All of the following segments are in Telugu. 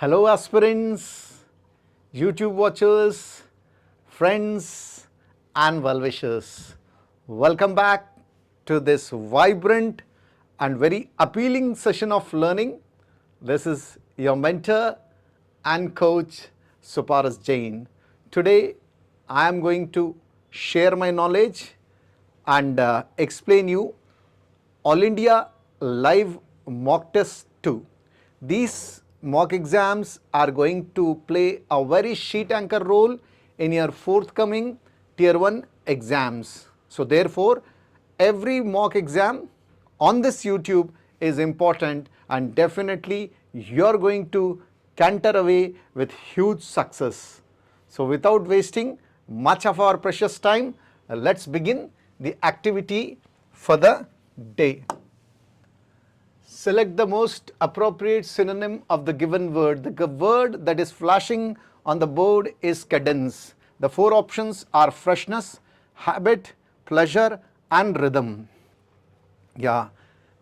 Hello aspirants, YouTube watchers, friends and well-wishers. Welcome back to this vibrant and very appealing session of learning. This is your mentor and coach Suparas Jain. Today I am going to share my knowledge and explain you All India Live Mock Test 2. These mock exams are going to play a very sheet anchor role in your forthcoming Tier 1 exams. So therefore, every mock exam on this YouTube is important and definitely you're going to canter away with huge success. So without wasting much of our precious time, let's begin the activity for the day. Select the most appropriate synonym of the given word. The word that is flashing on the board is cadence. The four options are freshness, habit, pleasure and rhythm. Yeah.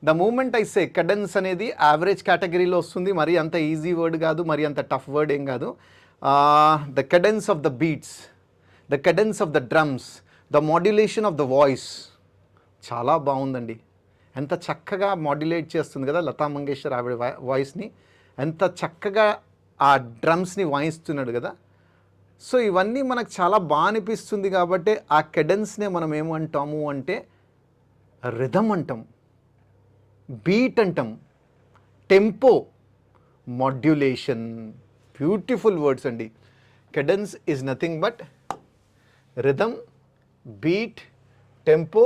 The moment I say cadence అనేది యావరేజ్ కేటగిరీలో వస్తుంది. మరి అంత ఈజీ వర్డ్ కాదు, మరి అంత టఫ్ వర్డ్ ఏం కాదు. The cadence of the beats, the cadence of the drums, the modulation of the voice. చాలా బాగుందండి. ఎంత చక్కగా మాడ్యులేట్ చేస్తుంది కదా లతా మంగేష్కర్ ఆవిడ వాయిస్ని, ఎంత చక్కగా ఆ డ్రమ్స్ని వాయిస్తున్నాడు కదా. సో ఇవన్నీ మనకు చాలా బాగా అనిపిస్తుంది కాబట్టి ఆ కెడెన్స్నే మనం ఏమంటాము అంటే రిథమ్ అంటాం, బీట్ అంటాం, టెంపో, మాడ్యులేషన్. బ్యూటిఫుల్ వర్డ్స్ అండి. Cadence is nothing but rhythm, beat, tempo,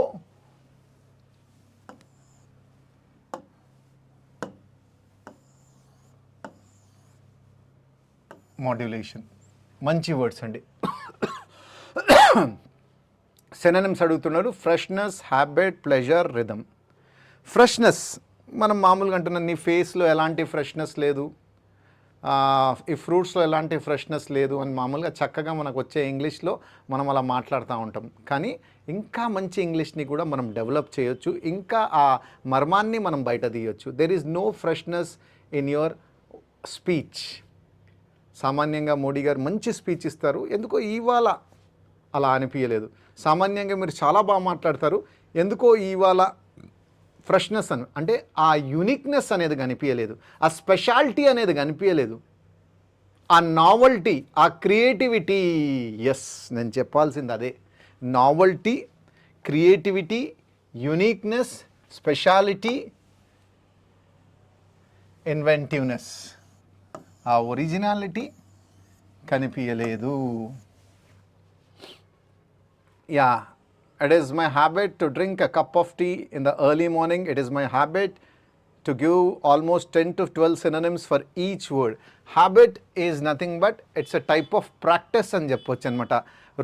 modulation. మంచి వర్డ్స్ అండి. సినోనిమ్స్ అడుగుతున్నారు. Freshness, habit, pleasure, rhythm. Freshness మనం మామూలుగా అంటున్నాం, నీ ఫేస్లో ఎలాంటి ఫ్రెష్నెస్ లేదు, ఈ ఫ్రూట్స్లో ఎలాంటి ఫ్రెష్నెస్ లేదు అని మామూలుగా చక్కగా మనకు వచ్చే ఇంగ్లీష్లో మనం అలా మాట్లాడుతూ ఉంటాం. కానీ ఇంకా మంచి ఇంగ్లీష్ని కూడా మనం డెవలప్ చేయొచ్చు, ఇంకా ఆ మర్మాన్ని మనం బయట తీయొచ్చు. There is no freshness in your speech. సామాన్యంగా మోడీ గారు మంచి స్పీచ్ ఇస్తారు, ఎందుకో ఇవాళ అలా అనిపించలేదు. సామాన్యంగా మీరు చాలా బాగా మాట్లాడతారు, ఎందుకో ఇవాళ ఫ్రెష్నెస్ అంటే ఆ యూనిక్నెస్ అనేది కనిపించలేదు, ఆ స్పెషాలిటీ అనేది కనిపించలేదు, ఆ నావల్టీ, ఆ క్రియేటివిటీ. ఎస్, నేను చెప్పాల్సింది అదే. Novelty, creativity, uniqueness, speciality, inventiveness. ఆ ఒరిజినాలిటీ కనిపించలేదు. Yeah, it is my habit to drink a cup of tea in the early morning. It is my habit to give almost 10 to 12 synonyms for each word. Habit is nothing but it's a type of practice అని చెప్పొచ్చు అనమాట.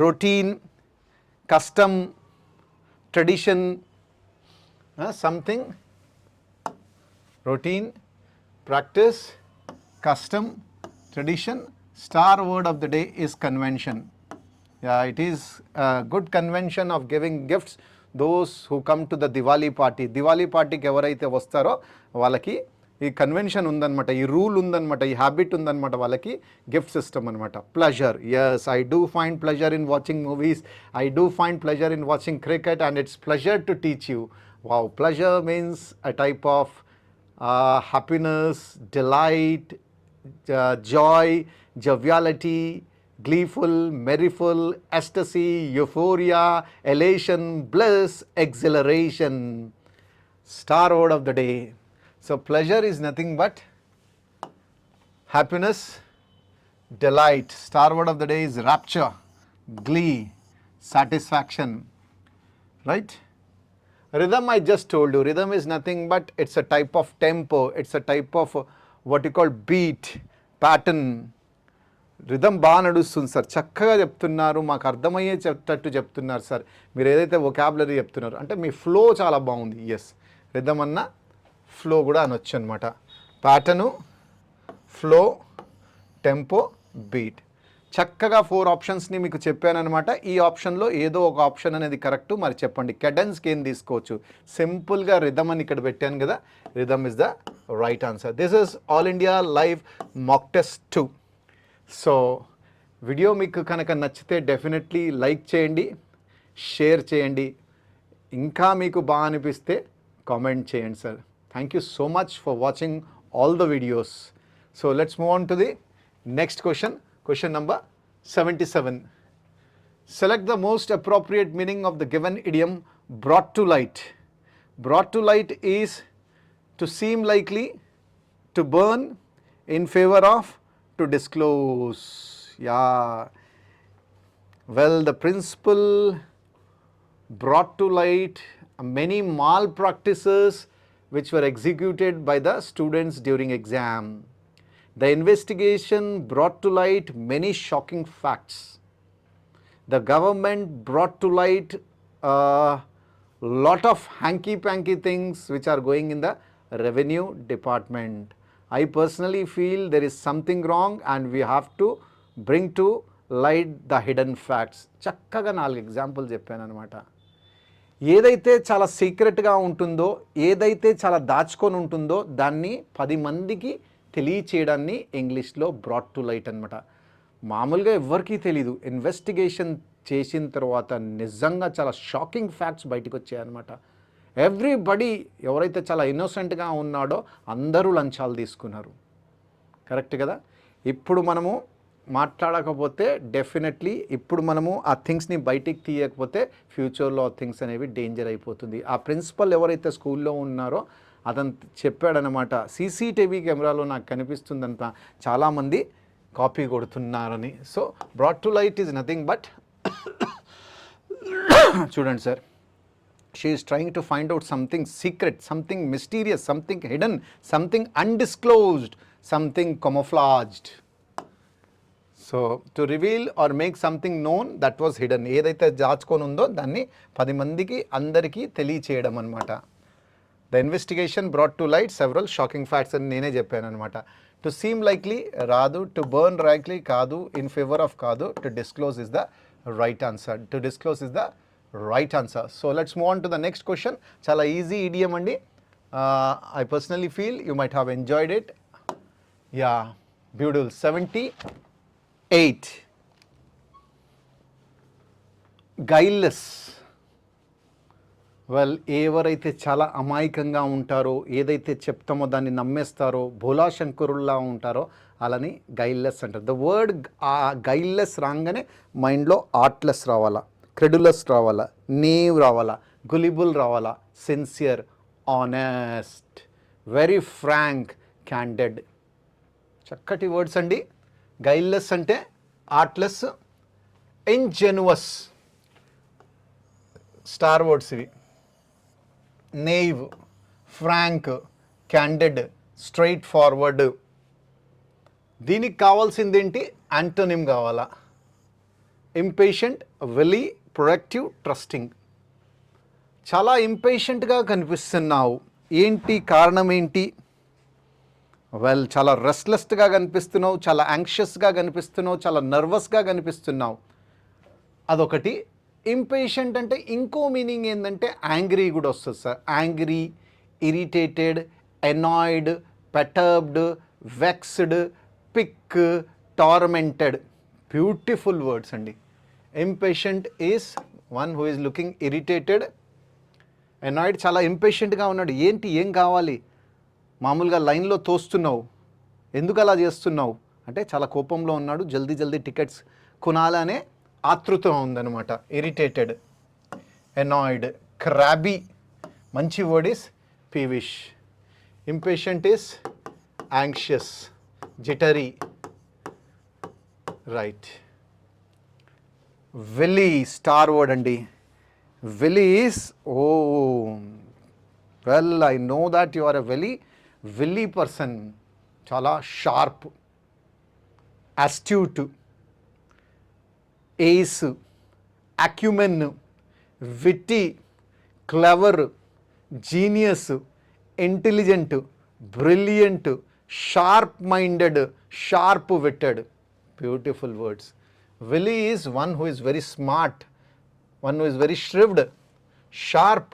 Routine, custom, tradition, something. Routine, practice, custom, tradition. Star word of the day is convention. Yeah, it is a good convention of giving gifts those who come to the Diwali party. Diwali party కి ఎవరైతే వస్తారో వాళ్ళకి ఈ కన్వెన్షన్ ఉందన్నమాట, ఈ రూల్ ఉందన్నమాట, ఈ హ్యాబిట్ ఉందన్నమాట, వాళ్ళకి గిఫ్ట్ సిస్టమ్ అనమాట. Pleasure. Yes, I do find pleasure in watching movies, I do find pleasure in watching cricket and it's pleasure to teach you. Wow, pleasure means a type of happiness, delight, joy, joviality, gleeful, merriful, ecstasy, euphoria, elation, bliss, exhilaration. Star word of the day. So pleasure is nothing but happiness, delight. Star word of the day is rapture, glee, satisfaction. Right? Rhythm, I just told you, rhythm is nothing but it's a type of tempo, it's a type of what you call beat, pattern. Rhythm బాగా నడుస్తుంది సార్, చక్కగా చెప్తున్నారు, మాకు అర్థమయ్యే చెప్తట్టు చెప్తున్నారు సార్, మీరు ఏదైతే వొకాబులరీ చెప్తున్నారు అంటే మీ ఫ్లో చాలా బాగుంది. ఎస్, రిథమ్ అన్న ఫ్లో కూడా అనొచ్చు అనమాట. Pattern, flow, tempo, beat. చక్కగా 4 ఆప్షన్స్ని మీకు చెప్పానమాట. ఈ ఆప్షన్లో ఏదో ఒక ఆప్షన్ అనేది కరెక్ట్, మరి చెప్పండి. కెడెన్స్కి ఏం తీసుకోవచ్చు? సింపుల్గా రిథమ్ అని ఇక్కడ పెట్టాను కదా, rhythm is the right answer. This is all India live mock test 2. So video మీకు కనుక నచ్చితే డెఫినెట్లీ లైక్ చేయండి, షేర్ చేయండి, ఇంకా మీకు బాగా అనిపిస్తే కామెంట్ చేయండి sir. Thank you so much for watching all the videos. So let's move on to the next question. Question number 77. Select the most appropriate meaning of the given idiom brought to light. Brought to light is to seem likely, to burn, in favor of, to disclose. Yeah. Well, the principle brought to light many malpractices which were executed by the students during exam. The investigation brought to light many shocking facts. The government brought to light a lot of hanky-panky things which are going in the revenue department. I personally feel there is something wrong and we have to bring to light the hidden facts. చక్కగా 4 ఎగ్జాంపుల్ చెప్పాను అనమాట. ఏదైతే చాలా సీక్రెట్గా ఉంటుందో, ఏదైతే చాలా దాచుకొని ఉంటుందో దాన్ని 10 మందికి తెలియచేయడాన్ని ఇంగ్లీష్లో బ్రాట్ టు లైట్ అనమాట. మామూలుగా ఎవరికీ తెలీదు. ఇన్వెస్టిగేషన్ చేసిన తర్వాత నిజంగా చాలా షాకింగ్ ఫ్యాక్ట్స్ బయటకు వచ్చాయన్నమాట. ఎవ్రీబడి ఎవరైతే చాలా ఇన్నోసెంట్గా ఉన్నాడో అందరూ లంచాలు తీసుకున్నారు. కరెక్ట్ కదా? ఇప్పుడు మనము మాట్లాడకపోతే డెఫినెట్లీ ఇప్పుడు మనము ఆ థింగ్స్ని బయటికి తీయకపోతే ఫ్యూచర్లో ఆ థింగ్స్ అనేవి డేంజర్ అయిపోతుంది. ఆ ప్రిన్సిపల్ ఎవరైతే స్కూల్లో ఉన్నారో అతను చెప్పాడనమాట, సీసీటీవీ కెమెరాలో నాకు కనిపిస్తుందంట చాలామంది కాపీ కొడుతున్నారని. So brought to light is nothing but చూడండి sir, she is trying to find out something secret, something mysterious, something hidden, something undisclosed, something camouflaged. So to reveal or make something known that was hidden, ఏదైతే దాచుకొని ఉందో దాన్ని 10 మందికి అందరికీ తెలియచేయడం అనమాట. The investigation brought to light several shocking facts అని నేనే చెప్పాను అనమాట. టు సీమ్ లైక్లీ రాదు, టు బర్న్ లైక్లీ కాదు, ఇన్ ఫేవర్ ఆఫ్ కాదు, to disclose is the right answer. To disclose is the right answer. So let's move on to the next question. చాలా ఈజీ ఇడియం అండి. I personally feel you might have enjoyed it. Yeah, beautiful. 78. Guileless. Well, ఎవరైతే చాలా అమాయకంగా ఉంటారో, ఏదైతే చెప్తామో దాన్ని నమ్మేస్తారో, భోలా శంకరుల్లా ఉంటారో అలాని గైల్లెస్ అంటారు. ద వర్డ్ గైల్లెస్ రాగానే మైండ్లో ఆర్ట్లెస్ రావాలా, క్రెడులస్ రావాలా, నేవ్ రావాలా, గులిబుల్ రావాలా, sincere, honest, very frank, candid. చక్కటి వర్డ్స్ అండి. గైల్లెస్ అంటే ఆర్ట్లెస్, ఇంజెన్యువస్, స్టార్ వర్డ్స్ ఇవి. Naive, frank, candid, straightforward. దీనికి కావాల్సింది ఏంటి? యాంటోనిమ్ కావాలా. Impatient, wily, productive, trusting. చాలా ఇంపేషెంట్గా కనిపిస్తున్నావు, ఏంటి కారణం ఏంటి? వెల్, చాలా రెస్ట్లెస్గా కనిపిస్తున్నావు, చాలా యాంగ్షియస్గా కనిపిస్తున్నావు, చాలా నర్వస్గా కనిపిస్తున్నావు. అదొకటి. ఇంపేషెంట్ అంటే ఇంకో మీనింగ్ ఏంటంటే యాంగ్రీ కూడా వస్తుంది sir. Angry, irritated, annoyed, perturbed, vexed, pique, tormented. Beautiful words అండి. Impatient is one who is looking irritated. Annoyed చాలా ఇంపేషెంట్గా ఉన్నాడు. ఏంటి, ఏం కావాలి? మామూలుగా లైన్లో తోస్తున్నావు, ఎందుకు అలా చేస్తున్నావు అంటే చాలా కోపంలో ఉన్నాడు, జల్దీ జల్దీ టికెట్స్ కొనాలనే ఆతృత ఉందన్నమాట. Irritated, annoyed. క్రాబీ, మంచి word is peevish. Impatient is anxious, jittery. Right. Wily, star word అండి. Wily is, oh well, I know that you are a wily person. చాలా sharp, astute, ace, acumen, witty, clever, genius, intelligent, brilliant, sharp minded, sharp witted. Beautiful words. Wily is one who is very smart, one who is very shrewd, sharp,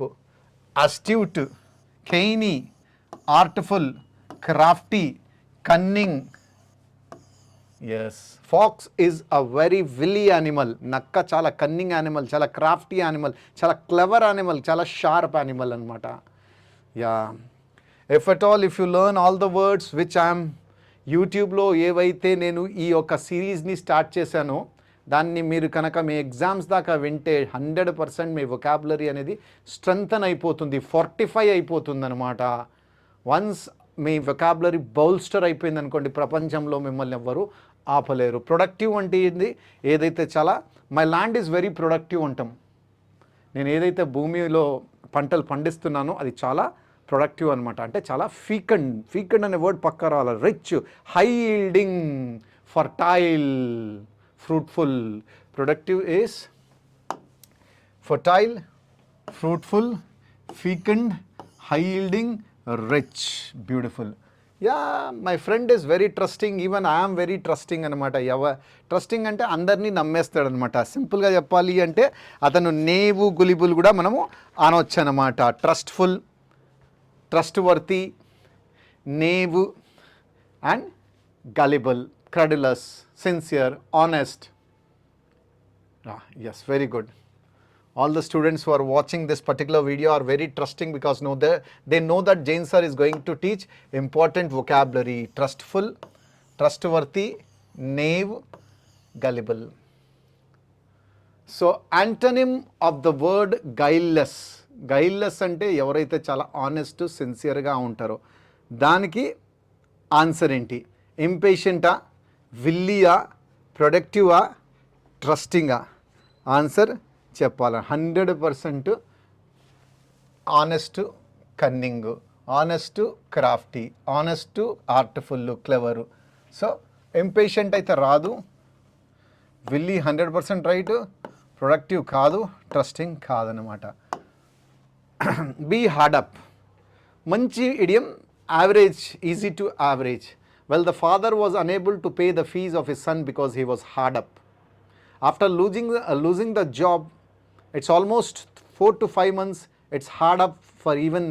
astute, canny, artful, crafty, cunning. Yes, fox is a very wily animal. నక్క చాలా కన్నింగ్ యానిమల్, చాలా క్రాఫ్టీ యానిమల్, చాలా క్లెవర్ యానిమల్, చాలా షార్ప్ యానిమల్ అనమాట. Yeah, if at all if you learn all the words which I'm యూట్యూబ్లో ఏవైతే నేను ఈ యొక్క సిరీస్ని స్టార్ట్ చేశానో దాన్ని మీరు కనుక మీ ఎగ్జామ్స్ దాకా వింటే 100% మీ వొకాబులరీ అనేది స్ట్రెంగ్తన్ అయిపోతుంది, ఫోర్టిఫై అయిపోతుంది అనమాట. వన్స్ మీ వొకాబులరీ బౌల్స్టర్ అయిపోయింది అనుకోండి, ప్రపంచంలో మిమ్మల్ని ఎవ్వరు ఆపలేరు. ప్రొడక్టివ్ అంటే ఏంది, ఏదైతే చాలా my land is very productive అంటాం. నేను ఏదైతే భూమిలో పంటలు పండిస్తున్నానో అది చాలా ప్రొడక్టివ్ అనమాట. అంటే చాలా ఫీకండ్ అనే వర్డ్ పక్క రావాలి. Rich, high yielding, fertile, fruitful. Productive is fertile, fruitful, fecund, high yielding, rich. Beautiful. Yeah, my friend is very trusting, even I'm very trusting అనమాట. ట్రస్టింగ్ అంటే అందరినీ నమ్మేస్తాడనమాట. సింపుల్గా చెప్పాలి అంటే అతను నేవు గులిబుల్ కూడా మనము అనవచ్చు అనమాట. Trustful, trustworthy, naive and gullible, credulous, sincere, honest. Yes, very good. All the students who are watching this particular video are very trusting because they know that Jain sir is going to teach important vocabulary. Trustful, trustworthy, knave, gullible. So antonym of the word guileless. Guileless అంటే ఎవరైతే చాలా ఆనెస్ట్, సిన్సియర్గా ఉంటారో దానికి ఆన్సర్ ఏంటి? ఇంపేషెంటా, విల్లియా, ప్రొడక్టివా, ట్రస్టింగా? ఆన్సర్ చెప్పాలి. 100% honest, cunning, honest, crafty, honest, artful, clever. So impatient అయితే రాదు, విల్లీ 100% రైట్, ప్రొడక్టివ్ కాదు, ట్రస్టింగ్ కాదనమాట. Be hard up. మంచి idiom, average, easy to average. Well the father was unable to pay the fees of his son because he was hard up. After losing the job, it's almost 4 to 5 months. It's hard up for even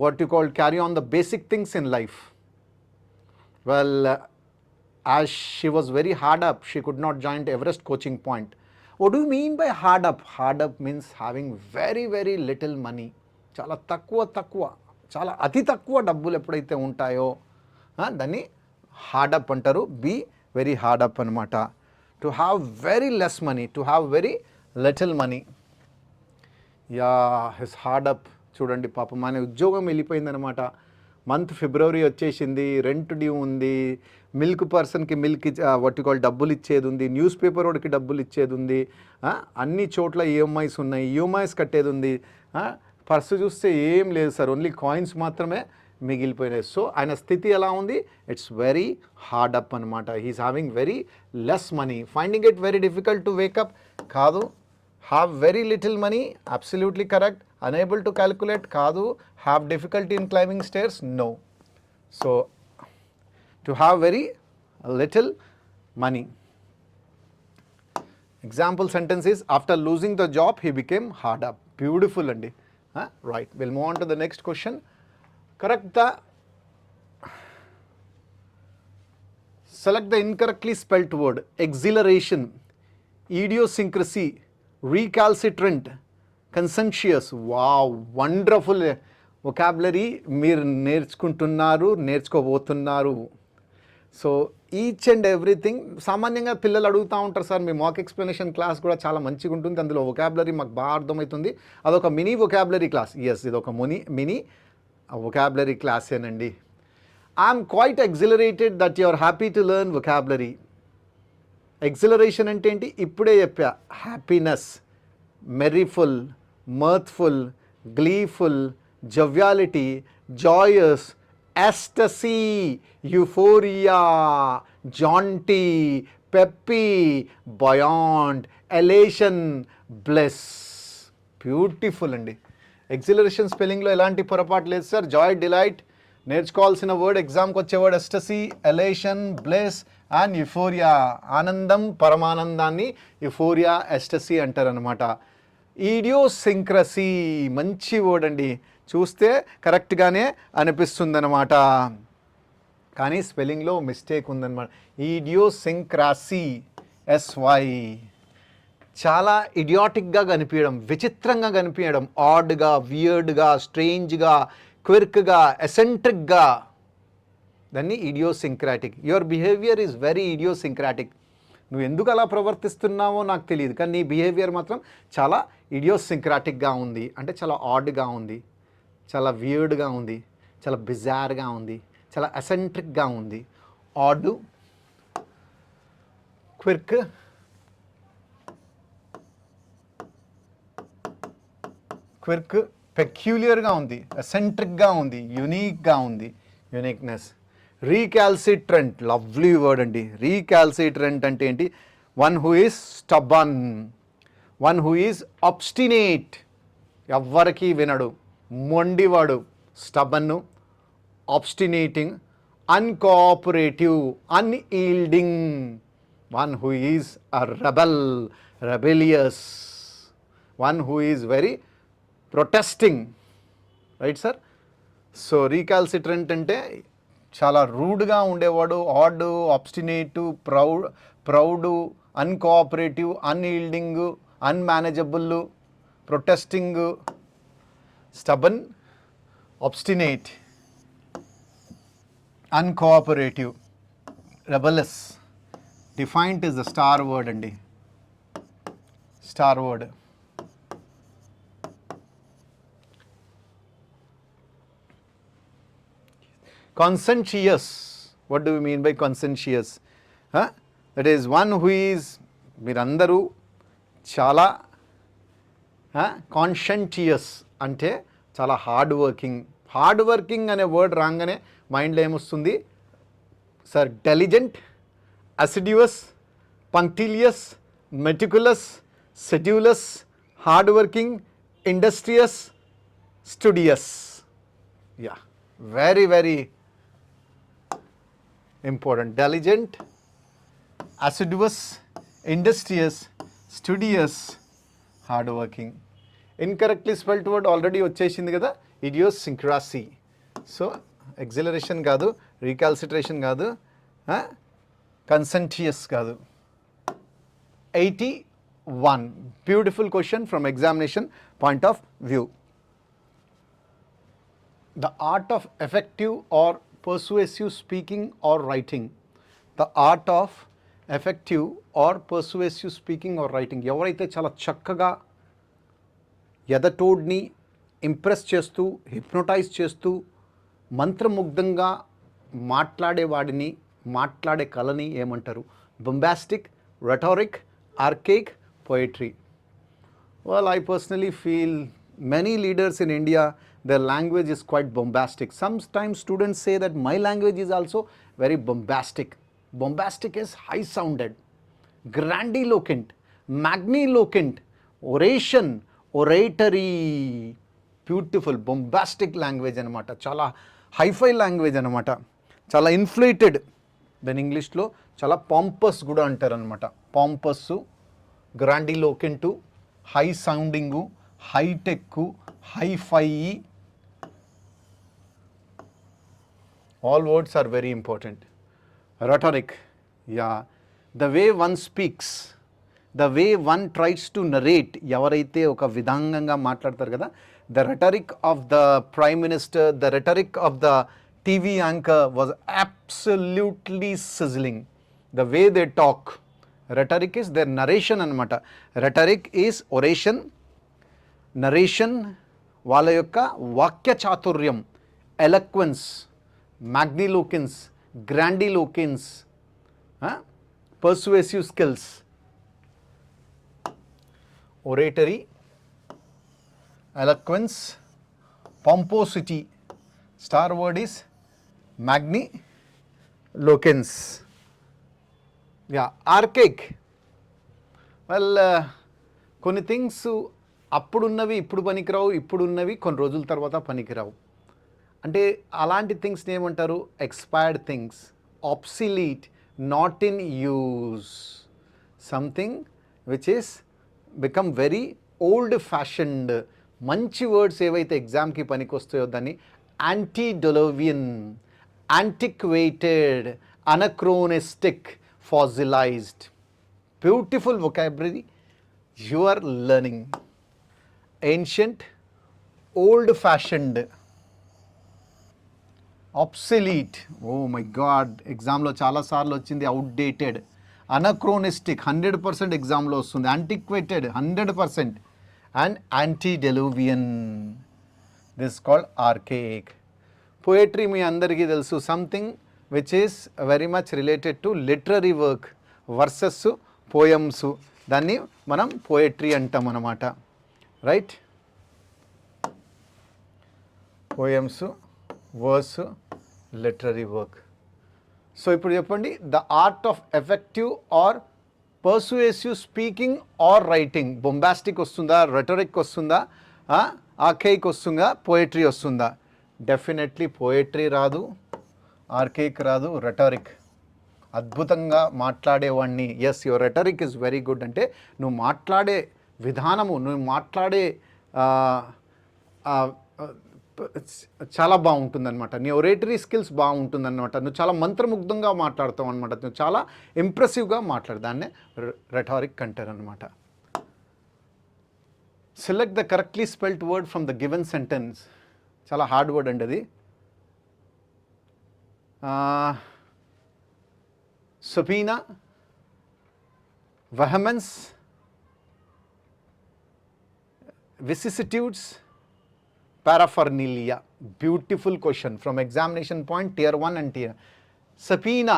what you call carry on the basic things in life. Well, as she was very hard up, she could not join the Everest Coaching Point. What do you mean by hard up? Hard up means having very, very little money. చాలా తక్కువ, చాలా అతి తక్కువ డబ్బులు ఎప్పుడైతే ఉంటాయో దాన్ని హార్డ్ అప్ అంటారు. బీ వెరీ హార్డ్ అప్ అనమాట. To have very less money, to have very little money. Yeah, his hard up. చూడండి పాపం మన ఉద్యోగం వెళ్ళిపోయిందనమాట. మంత్ ఫిబ్రవరి వచ్చేసింది, రెంట్ డ్యూ ఉంది, మిల్క్ పర్సన్కి మిల్క్ వాట్ యు కాల్ డబ్బులు ఇచ్చేది ఉంది, న్యూస్ పేపర్ వాడికి డబ్బులు ఇచ్చేది ఉంది, అన్ని చోట్ల ఈఎంఐస్ ఉన్నాయి, ఈఎంఐస్ కట్టేది ఉంది. పర్సు చూస్తే ఏం లేదు సార్, ఓన్లీ కాయిన్స్ మాత్రమే మిగిలిపోయినాయి. సో ఆయన స్థితి ఎలా ఉంది? ఇట్స్ వెరీ హార్డ్ అప్ అనమాట. He's having very less money. Finding it very difficult to wake up కాదు. Have very little money, absolutely correct. Unable to calculate కాదు. Have difficulty in climbing stairs, no. So to have very little money. Example sentence is after losing the job he became hard up. Beautiful అండి. Right, will move on to the next question. Select the incorrectly spelt word. Exhilaration, idiosyncrasy, recalcitrant, conscientious. Wow, wonderful vocabulary మీరు నేర్చుకోబోతున్నారు. సో ఈచ్ అండ్ ఎవ్రీథింగ్ సామాన్యంగా పిల్లలు అడుగుతూ ఉంటారు, సార్ మీ మాక్ ఎక్స్ప్లెనేషన్ క్లాస్ కూడా చాలా మంచిగా ఉంటుంది, అందులో వొకాబులరీ మాకు బాగా అర్థమవుతుంది, అదొక మినీ వొకాబులరీ క్లాస్. ఎస్, ఇది ఒక మినీ vocabulary class ఏనండి. I'm quite exhilarated that you are happy to learn vocabulary. Exhilaration అంటే ఏంటి? ఇప్పుడే చెప్పా. Happiness, merriful, mirthful, gleeful, joviality, joyous, ecstasy, euphoria, jaunty, peppy, buoyant, elation, bliss. Beautiful అండి. ఎగ్జిలరేషన్ స్పెల్లింగ్లో ఎలాంటి పొరపాటు లేదు సార్. జాయ్, డిలైట్, నేర్చుకోవాల్సిన వర్డ్, ఎగ్జామ్కి వచ్చే word ecstasy, elation, bliss, and euphoria, ఆనందం, పరమానందాన్ని యుఫోరియా ఎస్టసీ అంటారనమాట. ఈడియోసింక్రసీ మంచి వర్డ్ అండి, చూస్తే కరెక్ట్గానే అనిపిస్తుందన్నమాట, కానీ స్పెల్లింగ్లో మిస్టేక్ ఉందన్నమాట. ఈడియోసింక్రాసీ, ఎస్వై, చాలా ఇడియాటిక్గా కనిపించడం, విచిత్రంగా కనిపించడం, ఆడ్గా, వియర్డ్గా, స్ట్రేంజ్గా, క్విర్క్గా, ఎసెంట్రిక్గా, దాన్ని idiosyncratic. Your behaviour is very idiosyncratic. నువ్వు ఎందుకు అలా ప్రవర్తిస్తున్నావో నాకు తెలియదు, కానీ నీ బిహేవియర్ మాత్రం చాలా ఇడియోసింక్రాటిక్గా ఉంది, అంటే చాలా ఆడ్గా ఉంది, చాలా వియర్డ్గా ఉంది, చాలా బిజార్గా ఉంది, చాలా ఎసెంట్రిక్గా ఉంది. ఆడ్, క్విర్క్, పెక్యులియర్గా ఉంది, ఎసెంట్రిక్గా ఉంది, యునీక్గా ఉంది, యునిక్నెస్. రీకాల్సిట్రెంట్, లవ్లీ వర్డ్ అండి. రీకాల్సిట్రెంట్ అంటే ఏంటి? One who is stubborn, one who is obstinate, ఎవ్వరికీ వినడు, మొండివాడు, stubborn, obstinating, uncooperative, unyielding, one who is a rebel, rebellious, one who is very protesting, right sir? So recalcitrant అంటే చాలా రూడ్గా ఉండేవాడు, odd, obstinate, proud, uncooperative, unyielding, unmanageable, protesting, stubborn, obstinate, uncooperative, rebellious. Defiant is the star word అండి, star word. Conscientious, what do we mean by conscientious? That is one who is, మీరందరూ చాలా కాన్షియంటియస్ అంటే చాలా హార్డ్ వర్కింగ్. హార్డ్ వర్కింగ్ అనే వర్డ్ రాగానే మైండ్లో ఏమొస్తుంది sir? Diligent, assiduous, punctilious, meticulous, sedulous, hard working, industrious, studious. Yeah, very very important. Diligent, assiduous, industrious, studious, hard working. Incorrectly spelled word already వచ్చేసింది కదా, idiosyncrasy. సో ఎగ్జిలరేషన్ కాదు, రీకాల్సిట్రేషన్ కాదు, కన్సెంటియస్ కాదు. 81 beautiful question from examination point of view. The art of effective or persuasive speaking or writing. The art of effective or persuasive speaking or writing. ఎవరైతే చాలా చక్కగా ఎదటోడ్ని ఇంప్రెస్ చేస్తూ, హిప్నోటైజ్ చేస్తూ, మంత్రముగ్ధంగా మాట్లాడేవాడిని, మాట్లాడే కళని ఏమంటారు? Bombastic, rhetoric, archaic, poetry. Well, I personally feel many leaders in India, their language is quite bombastic. Sometimes students say that my language is also very bombastic. Bombastic is high sounded, grandiloquent, magniloquent, oration, oratory, beautiful, bombastic language anamata. Chala hi-fi language anamata. Chala inflated. Then English lo chala pompous kuda antaru anamata. Pompous, grandiloquent, high sounding, high tech, hi-fi. All words are very important. Rhetoric, yeah, the way one speaks, the way one tries to narrate, ఎవరైతే ఒక విధంగా మాట్లాడతారు కదా, the rhetoric of the prime minister, the rhetoric of the TV anchor was absolutely sizzling. The way they talk, rhetoric is their narration అన్నమాట. Rhetoric is oration, narration వాళ్ళ యొక్క వాక్య చాతుర్యం, eloquence, magniloquence, grandiloquence, persuasive skills, oratory, eloquence, pomposity. Star word is magniloquence. Yeah, archaic. Well, కొన్ని థింగ్స్ అప్పుడున్నవి ఇప్పుడు పనికిరావు, ఇప్పుడున్నవి కొన్ని రోజుల తర్వాత పనికిరావు. అంటే అలాంటి థింగ్స్ని ఏమంటారు? Expired things, obsolete, not in use. Something which is become very old fashioned. మంచి వర్డ్స్ ఏవైతే ఎగ్జామ్కి పనికొస్తాయో దాన్ని యాంటీడొలోవియన్, antiquated, anachronistic, fossilized. Beautiful vocabulary you are learning. Ancient, old fashioned, obsolete. Oh my god, ఎగ్జామ్లో చాలాసార్లు వచ్చింది అవుట్డేటెడ్. అనక్రోనిస్టిక్ 100% ఎగ్జామ్లో వస్తుంది. Antiquated 100%. And antediluvian, this called archaic. Poetry మీ అందరికీ తెలుసు, something which is very much related to literary work, verses poems, దాన్ని మనం పోయట్రీ అంటాం అన్నమాట. Right, poems, verse, literary work. So ఇప్పుడు చెప్పండి, the art of effective or persuasive speaking or writing. Bombastic వస్తుందా, రెటరిక్ వస్తుందా, ఆర్కేయిక్ వస్తుందా, పోయట్రీ వస్తుందా? డెఫినెట్లీ పోయట్రీ రాదు, ఆర్కేయిక్ రాదు, రెటరిక్. అద్భుతంగా మాట్లాడేవాడిని, yes your rhetoric is very good అంటే నువ్వు మాట్లాడే విధానము, నువ్వు మాట్లాడే చాలా బాగుంటుందన్నమాట. నీ ఒరేటరీ స్కిల్స్ బాగుంటుందన్నమాట. నువ్వు చాలా మంత్రముగ్ధంగా మాట్లాడతావు అనమాట. నువ్వు చాలా ఇంప్రెసివ్గా మాట్లాడదాన్నే రెటారిక్ అంటారు అనమాట. Select the correctly spelled word from the given sentence. చాలా హార్డ్ వర్డ్ అండి అది. సుపీనా, వెహమెన్స్, vicissitudes, paraphernalia. Beautiful question from examination point tier 1 and tier. Subpoena,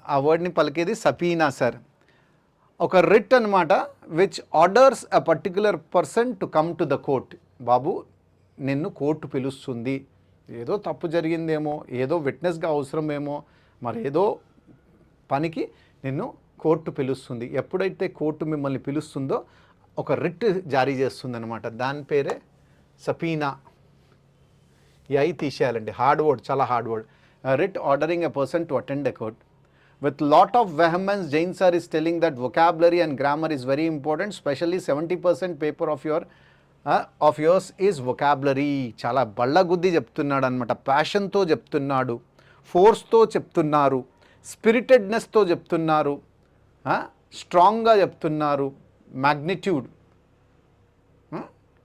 ఆ వర్డ్ని పలికేది సపీనా సార్. ఒక రిట్ అనమాట, which orders a particular person to come to the court. బాబు నిన్ను కోర్టు పిలుస్తుంది, ఏదో తప్పు జరిగిందేమో, ఏదో విట్నెస్గా అవసరమేమో, మరి ఏదో పనికి నిన్ను కోర్టు పిలుస్తుంది. ఎప్పుడైతే కోర్టు మిమ్మల్ని పిలుస్తుందో ఒక రిట్ జారీ చేస్తుందన్నమాట, దాని పేరే సపీనా. ఈ ఐ తీసేయాలండి, హార్డ్ వర్డ్, చాలా hard word. Writ ordering a person to attend a court. With lot of vehemence, Jain sir is telling that vocabulary and grammar is very important, especially 70% paper of yours is vocabulary. చాలా బళ్ళగుద్ది చెప్తున్నాడు అనమాట, ప్యాషన్తో చెప్తున్నాడు, ఫోర్స్తో చెప్తున్నారు, స్పిరిటెడ్నెస్తో చెప్తున్నారు, స్ట్రాంగ్గా చెప్తున్నారు, మ్యాగ్నిట్యూడ్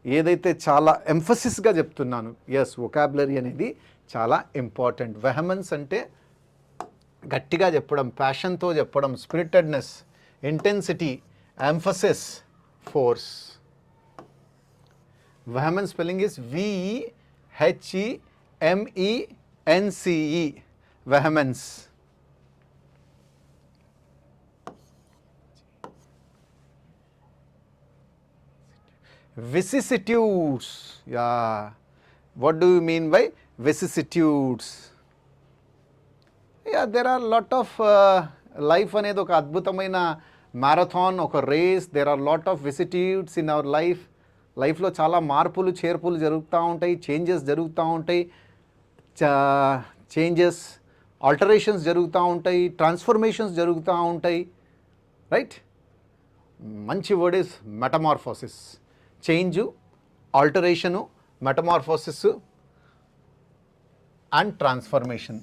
ఏదైతే చాలా ఎంఫసిస్గా చెప్తున్నాను. ఎస్, వొకాబులరీ అనేది చాలా ఇంపార్టెంట్. వెహమెన్స్ అంటే గట్టిగా చెప్పడం, ప్యాషన్తో చెప్పడం, spiritedness, intensity, emphasis, force. Vehemence spelling is VEHEMENCE, vehemence. Vicissitudes. Yeah. What do you mean by vicissitudes? Yeah, there are lot of life అనేది ఒక అద్భుతమైన మ్యారథాన్, ఒక race. there are lot of vicissitudes in our life. లైఫ్లో చాలా మార్పులు చేర్పులు జరుగుతూ ఉంటాయి, చేంజెస్ జరుగుతూ ఉంటాయి, చేంజెస్ ఆల్టరేషన్స్ జరుగుతూ ఉంటాయి, ట్రాన్స్ఫర్మేషన్స్ జరుగుతూ ఉంటాయి. రైట్, మంచి word is metamorphosis. Change, alteration, metamorphosis and transformation.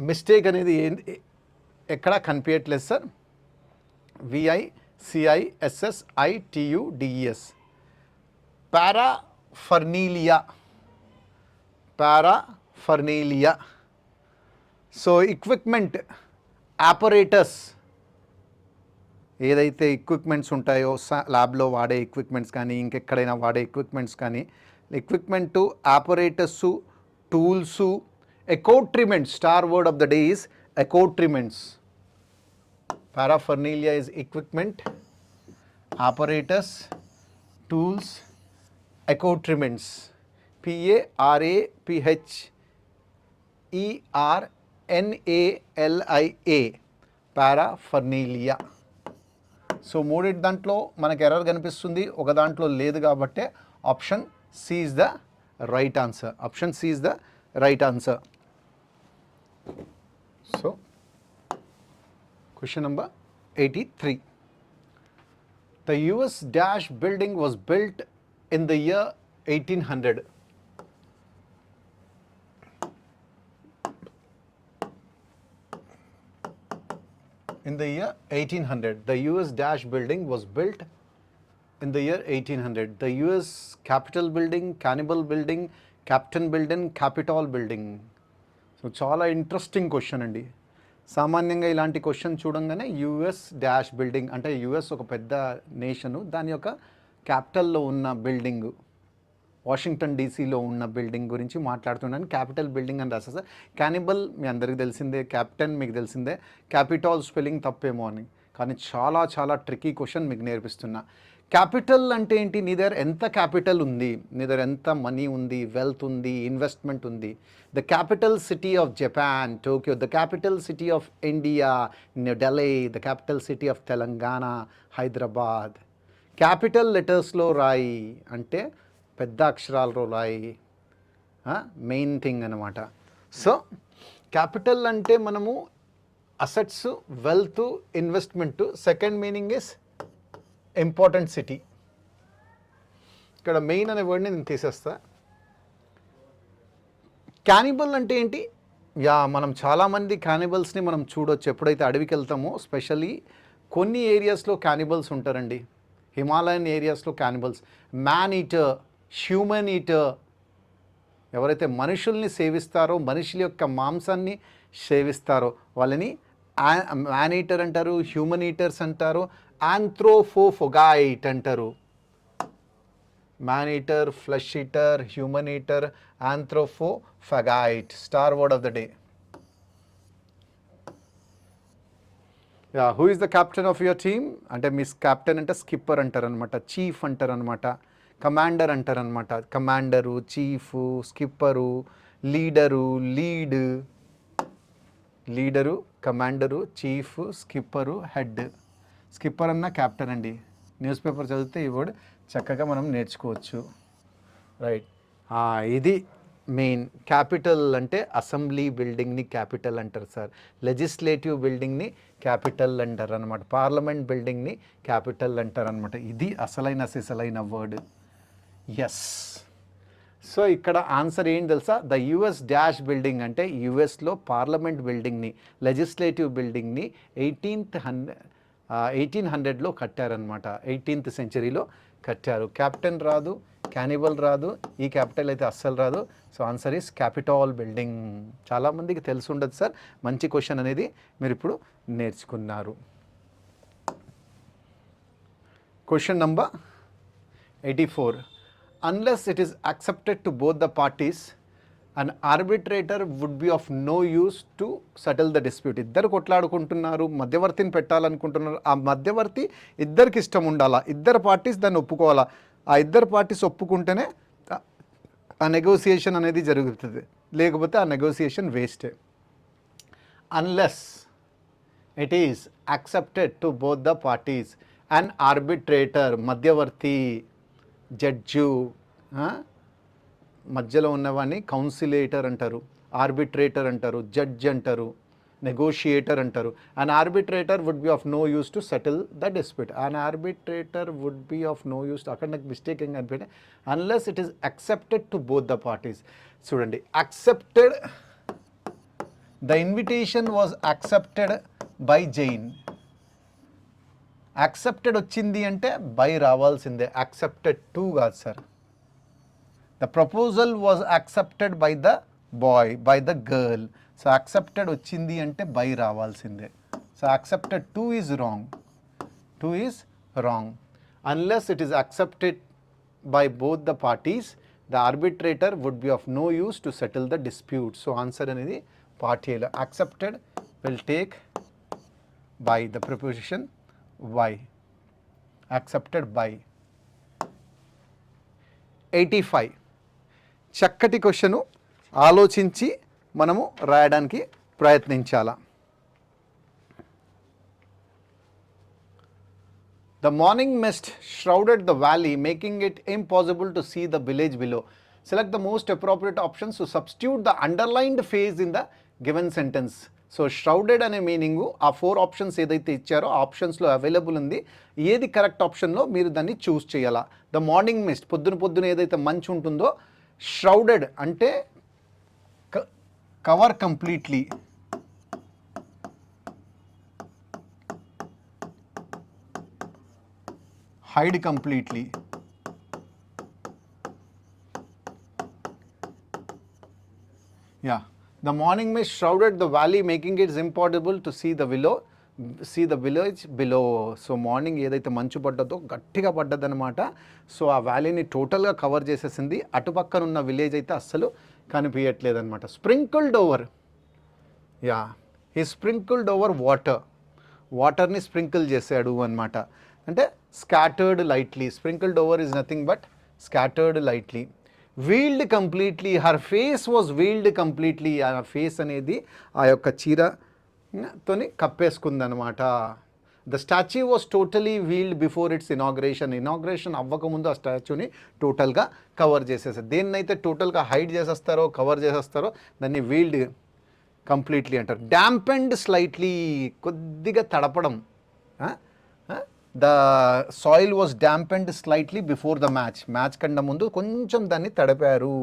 Mistake అనేది ఎక్కడా కనిపించట్లేదు సార్. VICISSITUDES. Paraphernalia. So equipment, apparatus, ఏదైతే ఎక్విప్మెంట్స్ ఉంటాయో ల్యాబ్లో వాడే ఎక్విప్మెంట్స్ కానీ ఇంకెక్కడైనా వాడే ఎక్విప్మెంట్స్ కానీ, equipment, apparatus, tools, accoutrements. Star word of the day is accoutrements. Paraphernalia is equipment, apparatus, tools, accoutrements. PARAPHERNALIA, paraphernalia. So మూడింటి దాంట్లో మనకు ఎర్రర్ కనిపిస్తుంది, ఒక దాంట్లో లేదు కాబట్టి option C is the right answer. Option C is the right answer. So, question number 83. The US dash building was built in the year 1800. In the year 1800, the US dash building was built in the year 1800. The US Capitol building, Cannibal building, Captain building, Capitol building. So చాలా ఇంట్రెస్టింగ్ క్వశ్చన్ అండి. సామాన్యంగా ఇలాంటి క్వశ్చన్ చూడంగానే యుఎస్ డాష్ బిల్డింగ్ అంటే యుఎస్ ఒక పెద్ద నేషను, దాని యొక్క క్యాపిటల్లో ఉన్న బిల్డింగ్ వాషింగ్టన్ డీసీలో ఉన్న బిల్డింగ్ గురించి మాట్లాడుతున్నాను. క్యాపిటల్ బిల్డింగ్ అని రాసేసా. క్యానిబల్ మీ అందరికీ తెలిసిందే, క్యాప్టెన్ మీకు తెలిసిందే, క్యాపిటాల్ స్పెల్లింగ్ తప్పేమో అని, కానీ చాలా చాలా ట్రికీ క్వశ్చన్ మీకు నేర్పిస్తున్నా. క్యాపిటల్ అంటే ఏంటి? నీ దగ్గర ఎంత క్యాపిటల్ ఉంది, నీ దగ్గర ఎంత మనీ ఉంది, వెల్త్ ఉంది, ఇన్వెస్ట్మెంట్ ఉంది. The capital city of Japan Tokyo, the capital city of India New Delhi, the capital city of Telangana Hyderabad. Capital లెటర్స్లో రాయి అంటే పెద్ద అక్షరాలలో రాయి, మెయిన్ థింగ్ అనమాట. సో క్యాపిటల్ అంటే మనము assets, wealth, investment. Second meaning is important city. ఇక్కడ మెయిన్ అనే వర్డ్ని నేను తీసేస్తా. క్యానిబల్ అంటే ఏంటి? మనం చాలామంది క్యానిబల్స్ని మనం చూడొచ్చు ఎప్పుడైతే అడవికి వెళ్తామో. స్పెషల్లీ కొన్ని ఏరియాస్లో క్యానిబల్స్ ఉంటారండి. హిమాలయన్ ఏరియాస్లో cannibals. Man eater, human eater, ఎవరైతే మనుషుల్ని సేవిస్తారో, మనుషుల యొక్క మాంసాన్ని సేవిస్తారో వాళ్ళని మ్యాన్ ఈటర్ అంటారు, హ్యూమన్ ఈటర్స్ అంటారు, ఆంథ్రోపోఫాగైట్ అంటారు. Man eater, flesh eater, human eater, anthropophagite. Star word of the day. Who is the captain of your team అంటే మిస్ క్యాప్టెన్ అంటే స్కిప్పర్ అంటారనమాట, చీఫ్ అంటారనమాట, కమాండర్ అంటారనమాట. Commander, chief, skipper, leader, leader, commander, chief, skipper, head. Skipper అన్న క్యాప్టెన్ అండి. న్యూస్ పేపర్ చదివితే ఈ వర్డ్ చక్కగా మనం నేర్చుకోవచ్చు. రైట్, ఇది మెయిన్. క్యాపిటల్ అంటే అసెంబ్లీ బిల్డింగ్ని క్యాపిటల్ అంటారు సార్. లెజిస్లేటివ్ బిల్డింగ్ని క్యాపిటల్ అంటారు అనమాట. పార్లమెంట్ బిల్డింగ్ని క్యాపిటల్ అంటారు అనమాట. ఇది అసలైన వర్డ్. ఎస్. సో ఇక్కడ ఆన్సర్ ఏంటి తెలుసా? ద యుఎస్ డాష్ బిల్డింగ్ అంటే యుఎస్లో పార్లమెంట్ బిల్డింగ్ని, లెజిస్లేటివ్ బిల్డింగ్ని 1800లో కట్టారనమాట. 18th సెంచరీలో కట్టారు. క్యాప్టెన్ రాదు, క్యానిబల్ రాదు, ఈ క్యాపిటల్ అయితే అస్సలు రాదు. So answer is capitol building. చాలామందికి తెలిసి ఉండదు సార్. మంచి క్వశ్చన్ అనేది మీరు ఇప్పుడు నేర్చుకున్నారు. Question number 84. Unless it is accepted to both the parties, an arbitrator would be of no use to settle the dispute. ఇద్దరు కొట్లాడుకుంటున్నారు, మధ్యవర్తిని పెట్టాలనుకుంటున్నారు. ఆ మధ్యవర్తి ఇద్దరికి ఇష్టం ఉండాలా, ఇద్దరు పార్టీస్ దాన్ని ఒప్పుకోవాలా. ఆ ఇద్దరు పార్టీస్ ఒప్పుకుంటేనే ఆ నెగోసియేషన్ అనేది జరుగుతుంది, లేకపోతే ఆ నెగోసియేషన్ వేస్టే. Unless it is accepted to both the parties, an arbitrator మధ్యవర్తి, జడ్జు, మధ్యలో ఉన్నవాడిని కౌన్సిలేటర్ అంటారు, ఆర్బిట్రేటర్ అంటారు, జడ్జ్ అంటారు, నెగోషియేటర్ అంటారు. An arbitrator would be of no use to settle the dispute. An arbitrator would be of no use to, అక్కడ నాకు మిస్టేక్ ఏం కనిపించే, unless it is accepted to both the parties. చూడండి, accepted, the invitation was accepted by Jain. Accepted వచ్చింది అంటే బై రావాల్సిందే, యాక్సెప్టెడ్ టు కాదు sir. The proposal was accepted by the boy, by the girl. So accepted వచ్చింది అంటే బై రావాల్సిందే. So accepted to is wrong. Unless it is accepted by both the parties, the arbitrator would be of no use to settle the dispute. So answer అనేది పార్టీలో. Accepted will take by, the preposition why, accepted by. 85. చక్కటి క్వశ్చను, ఆలోచించి మనము రాయడానికి ప్రయత్నించాలా. The morning mist shrouded the valley, making it impossible to see the village below. Select the most appropriate options to substitute the underlined phrase in the given sentence. So shrouded అనే మీనింగు ఆ 4 ఆప్షన్స్ ఏదైతే ఇచ్చారో ఆ ఆప్షన్స్లో అవైలబుల్ ఉంది. ఏది కరెక్ట్ ఆప్షన్లో మీరు దాన్ని చూస్ చేయాలా. ద మార్నింగ్ మిస్ట్, పొద్దున ఏదైతే మంచు ఉంటుందో, షరౌడెడ్ అంటే cover completely, hide completely. Yeah, the morning mist shrouded the valley, making it impossible to see the village below. So morning ఏదైతే మంచు పడ్డదో గట్టిగా పడ్డదనమాట. సో ఆ వ్యాలీని టోటల్గా కవర్ చేసేసింది. అటుపక్కన ఉన్న విలేజ్ అయితే అస్సలు కనిపించట్లేదనమాట. Sprinkled over, yeah, he sprinkled over వాటర్ని స్ప్రింకిల్ చేశాడు అనమాట. అంటే scattered lightly, sprinkled over is nothing but scattered lightly. Veiled completely, her face was veiled completely, ఆ ఫేస్ అనేది ఆ యొక్క చీరతోని కప్పేసుకుందనమాట. The statue was totally veiled before its inauguration అవ్వకముందు ఆ స్టాచ్యూని టోటల్గా కవర్ చేసేసారు. దేన్నైతే టోటల్గా హైడ్ చేసేస్తారో, కవర్ చేసేస్తారో దాన్ని వీల్డ్ కంప్లీట్లీ అంటారు. డాంపెండ్ స్లైట్లీ, కొద్దిగా తడపడం. The soil was dampened slightly before the match కన్నా ముందు కొంచెం దాన్ని తడిపారు.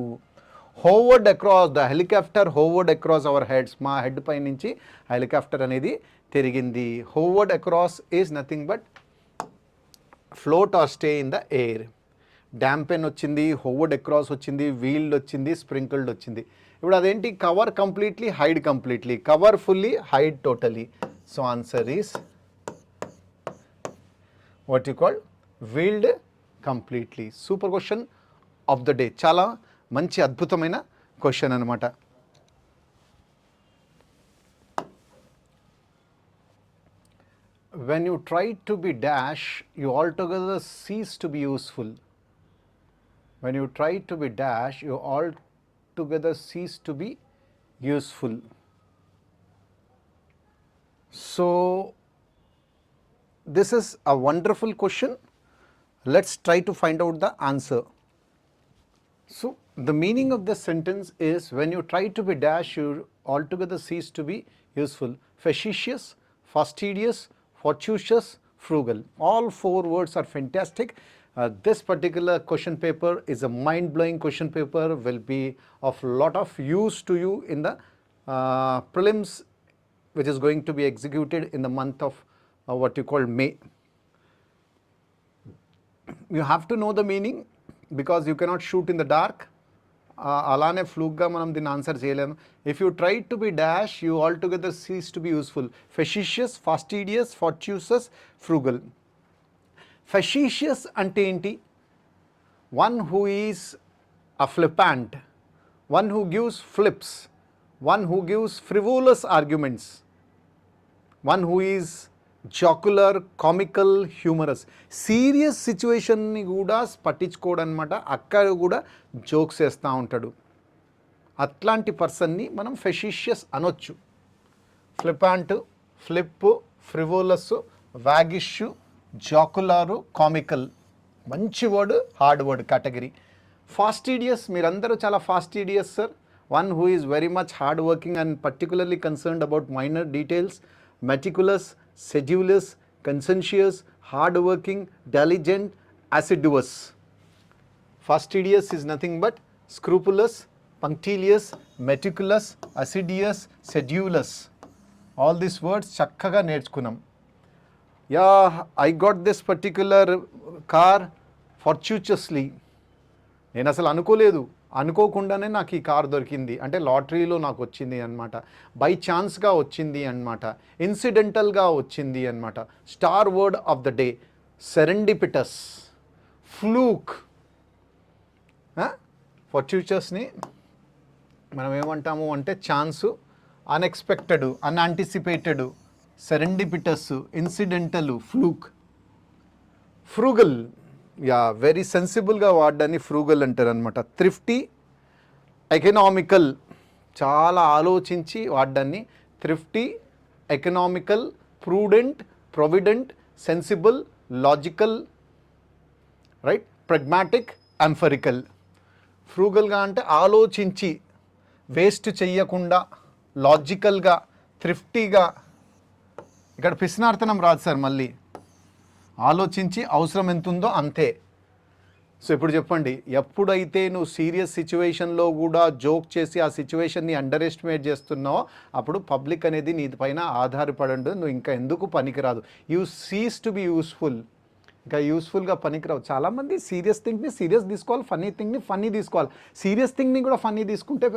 Hovered across, the helicopter hovered across our heads, మా హెడ్ పై నుంచి హెలికాప్టర్ అనేది తిరిగింది. Hovered across is nothing but float or stay in the air. Dampen వచ్చింది, హోవర్డ్ అక్రాస్ వచ్చింది, వీల్డ్ వచ్చింది, స్ప్రింకిల్డ్ వచ్చింది. ఇప్పుడు అదేంటి? Cover completely, hide completely, cover fully, hide totally. So answer is what you call wield completely. Super question of the day, చాలా మంచి అద్భుతమైన క్వశ్చన్ అనమాట. when you try to be dash, you altogether cease to be useful. when you try to be dash, you altogether cease to be useful. So this is a wonderful question. Let's try to find out the answer. So the meaning of this sentence is, when you try to be dash, you altogether cease to be useful. Facetious, fastidious, fortuitous, frugal. All 4 words are fantastic. This particular question paper is a mind-blowing question paper, will be of lot of use to you in the prelims, which is going to be executed in the month of what you call May. You have to know the meaning because you cannot shoot in the dark. అలానే ఫ్లూక్గా మనం దీన్ని ఆన్సర్ చేయలేము. If you try to be dash, you altogether cease to be useful. Facetious, fastidious, fortuitous, frugal. Facetious అంటే ఏంటి? One who is a flippant, one who gives flips, one who gives frivolous arguments, one who is jocular, comical, humorous. Serious సిచ్యువేషన్ని కూడా పట్టించుకోవడం అనమాట. అక్కడ కూడా జోక్స్ వేస్తూ ఉంటాడు. అట్లాంటి పర్సన్ని మనం ఫెషిషియస్ అనొచ్చు. Flippant, flip, frivolous, waggish, jocular, comical. మంచి word, hard word category. Fastidious, మీరందరూ చాలా fastidious sir. One who is very much hard working and particularly concerned about minor details. meticulous, sedulous, conscientious, hard-working, diligent, assiduous. Fastidious is nothing but scrupulous, punctilious, meticulous, assiduous, sedulous. All these words చక్కగా నేర్చుకున్నాం. I got this particular car fortuitously. నేను అసలు అనుకోకుండానే నాకు ఈ కార్ దొరికింది, అంటే లాటరీలో నాకు వచ్చింది అనమాట. బై ఛాన్స్గా వచ్చింది అనమాట. ఇన్సిడెంటల్గా వచ్చింది అనమాట. Star word of the day serendipitous, fluke. ఫార్ట్యూచస్ని మనం ఏమంటాము అంటే chance, unexpected, unanticipated. Serendipitous, incidental, fluke. Frugal, very సెన్సిబుల్గా వాడడాన్ని ఫ్రూగల్ అంటారు అనమాట. థ్రిఫ్టీ, ఎకనామికల్, చాలా ఆలోచించి వాడడాన్ని thrifty, economical, prudent, provident, sensible, logical, right, pragmatic, empirical. ఫ్రూగల్గా అంటే ఆలోచించి, వేస్ట్ చెయ్యకుండా, లాజికల్గా, థ్రిఫ్టీగా, ఇక్కడ పిసినార్తనం రాదు సార్, మళ్ళీ ఆలోచించి అవసరం ఎంత ఉందో అంతే. సో ఇప్పుడు చెప్పండి, ఎప్పుడైతే నువ్వు సీరియస్ సిచ్యువేషన్లో కూడా జోక్ చేసి ఆ సిచ్యువేషన్ని అండర్ ఎస్టిమేట్ చేస్తున్నావో అప్పుడు పబ్లిక్ అనేది నీ పైన ఆధారపడండు, నువ్వు ఇంకా ఎందుకు పనికిరాదు. You seize to be useful, ఇంకా యూస్ఫుల్గా పనికిరావు. చాలామంది సీరియస్ థింగ్ని సీరియస్ తీసుకోవాలి, ఫన్నీ థింగ్ని ఫన్నీ తీసుకోవాలి. సీరియస్ థింగ్ని కూడా ఫన్నీ తీసుకుంటే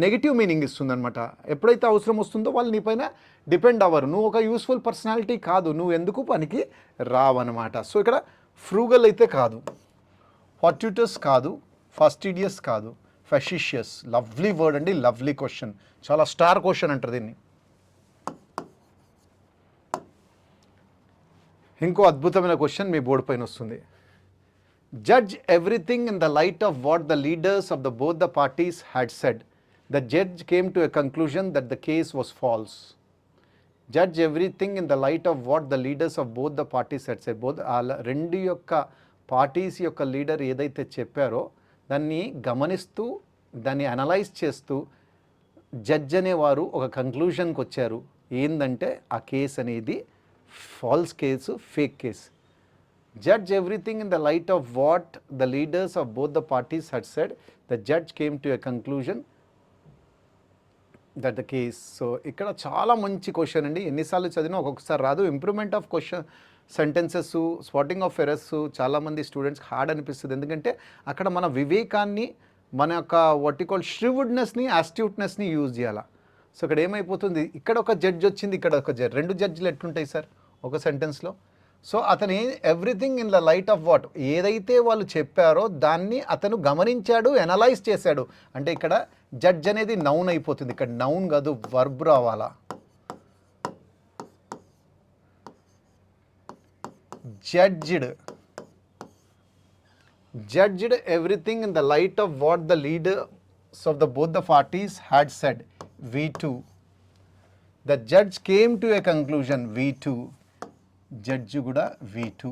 నెగిటివ్ మీనింగ్ ఇస్తుంది అనమాట. ఎప్పుడైతే అవసరం వస్తుందో వాళ్ళు నీ పైన డిపెండ్ అవ్వరు. నువ్వు ఒక యూస్ఫుల్ పర్సనాలిటీ కాదు, నువ్వు ఎందుకు పనికి రావన్నమాట. సో ఇక్కడ ఫ్రూగల్ అయితే కాదు, ఫార్ట్యూటస్ కాదు, ఫాస్టిడియస్ కాదు, ఫెషిషియస్. లవ్లీ వర్డ్ అండి, లవ్లీ క్వశ్చన్, చాలా స్టార్ క్వశ్చన్ అంటారు దీన్ని. ఇంకో అద్భుతమైన క్వశ్చన్ మీ బోర్డు పైన వస్తుంది. Judge everything in the light of what the leaders of both the parties had said. The judge came to a conclusion that the case was false. Judge everything in the light of what the leaders of both the parties had said. Both రెండు యొక్క పార్టీస్ యొక్క లీడర్ ఏదైతే చెప్పారో దాన్ని గమనిస్తూ దాన్ని అనలైజ్ చేస్తూ జడ్జ్ అనేవారు ఒక కంక్లూషన్కి వచ్చారు. ఏంటంటే ఆ కేసు అనేది false case, fake case. Judge everything in the light of what the leaders of both the parties had said. The judge came to a conclusion that the case. So ఇక్కడ చాలా మంచి క్వశ్చన్ అండి, ఎన్నిసార్లు చదివినా ఒక్కొక్కసారి రాదు. Improvement of question sentences, spotting of errors చాలామంది స్టూడెంట్స్కి హార్డ్ అనిపిస్తుంది. ఎందుకంటే అక్కడ మన వివేకాన్ని, మన యొక్క వాట్ యు కాల్ ష్రివుడ్నెస్ని, ఆస్ట్యూట్నెస్ని యూజ్ చేయాలి. సో ఇక్కడ ఏమైపోతుంది, ఇక్కడ ఒక జడ్జ్ వచ్చింది, ఇక్కడ ఒక జడ్జ్, రెండు జడ్జిలు ఎట్లుంటాయి సార్ ఒక సెంటెన్స్లో. సో అతని everything in the light of what, ఏదైతే వాళ్ళు చెప్పారో దాన్ని అతను గమనించాడు, ఎనలైజ్ చేశాడు. అంటే ఇక్కడ జడ్జ్ అనేది నౌన్ అయిపోతుంది, ఇక్కడ నౌన్ కాదు వర్బ్ రావాలా. Judged everything in the light of what the leaders of both the parties had said. V2. The judge came to a conclusion. V2. Judge కూడా V2.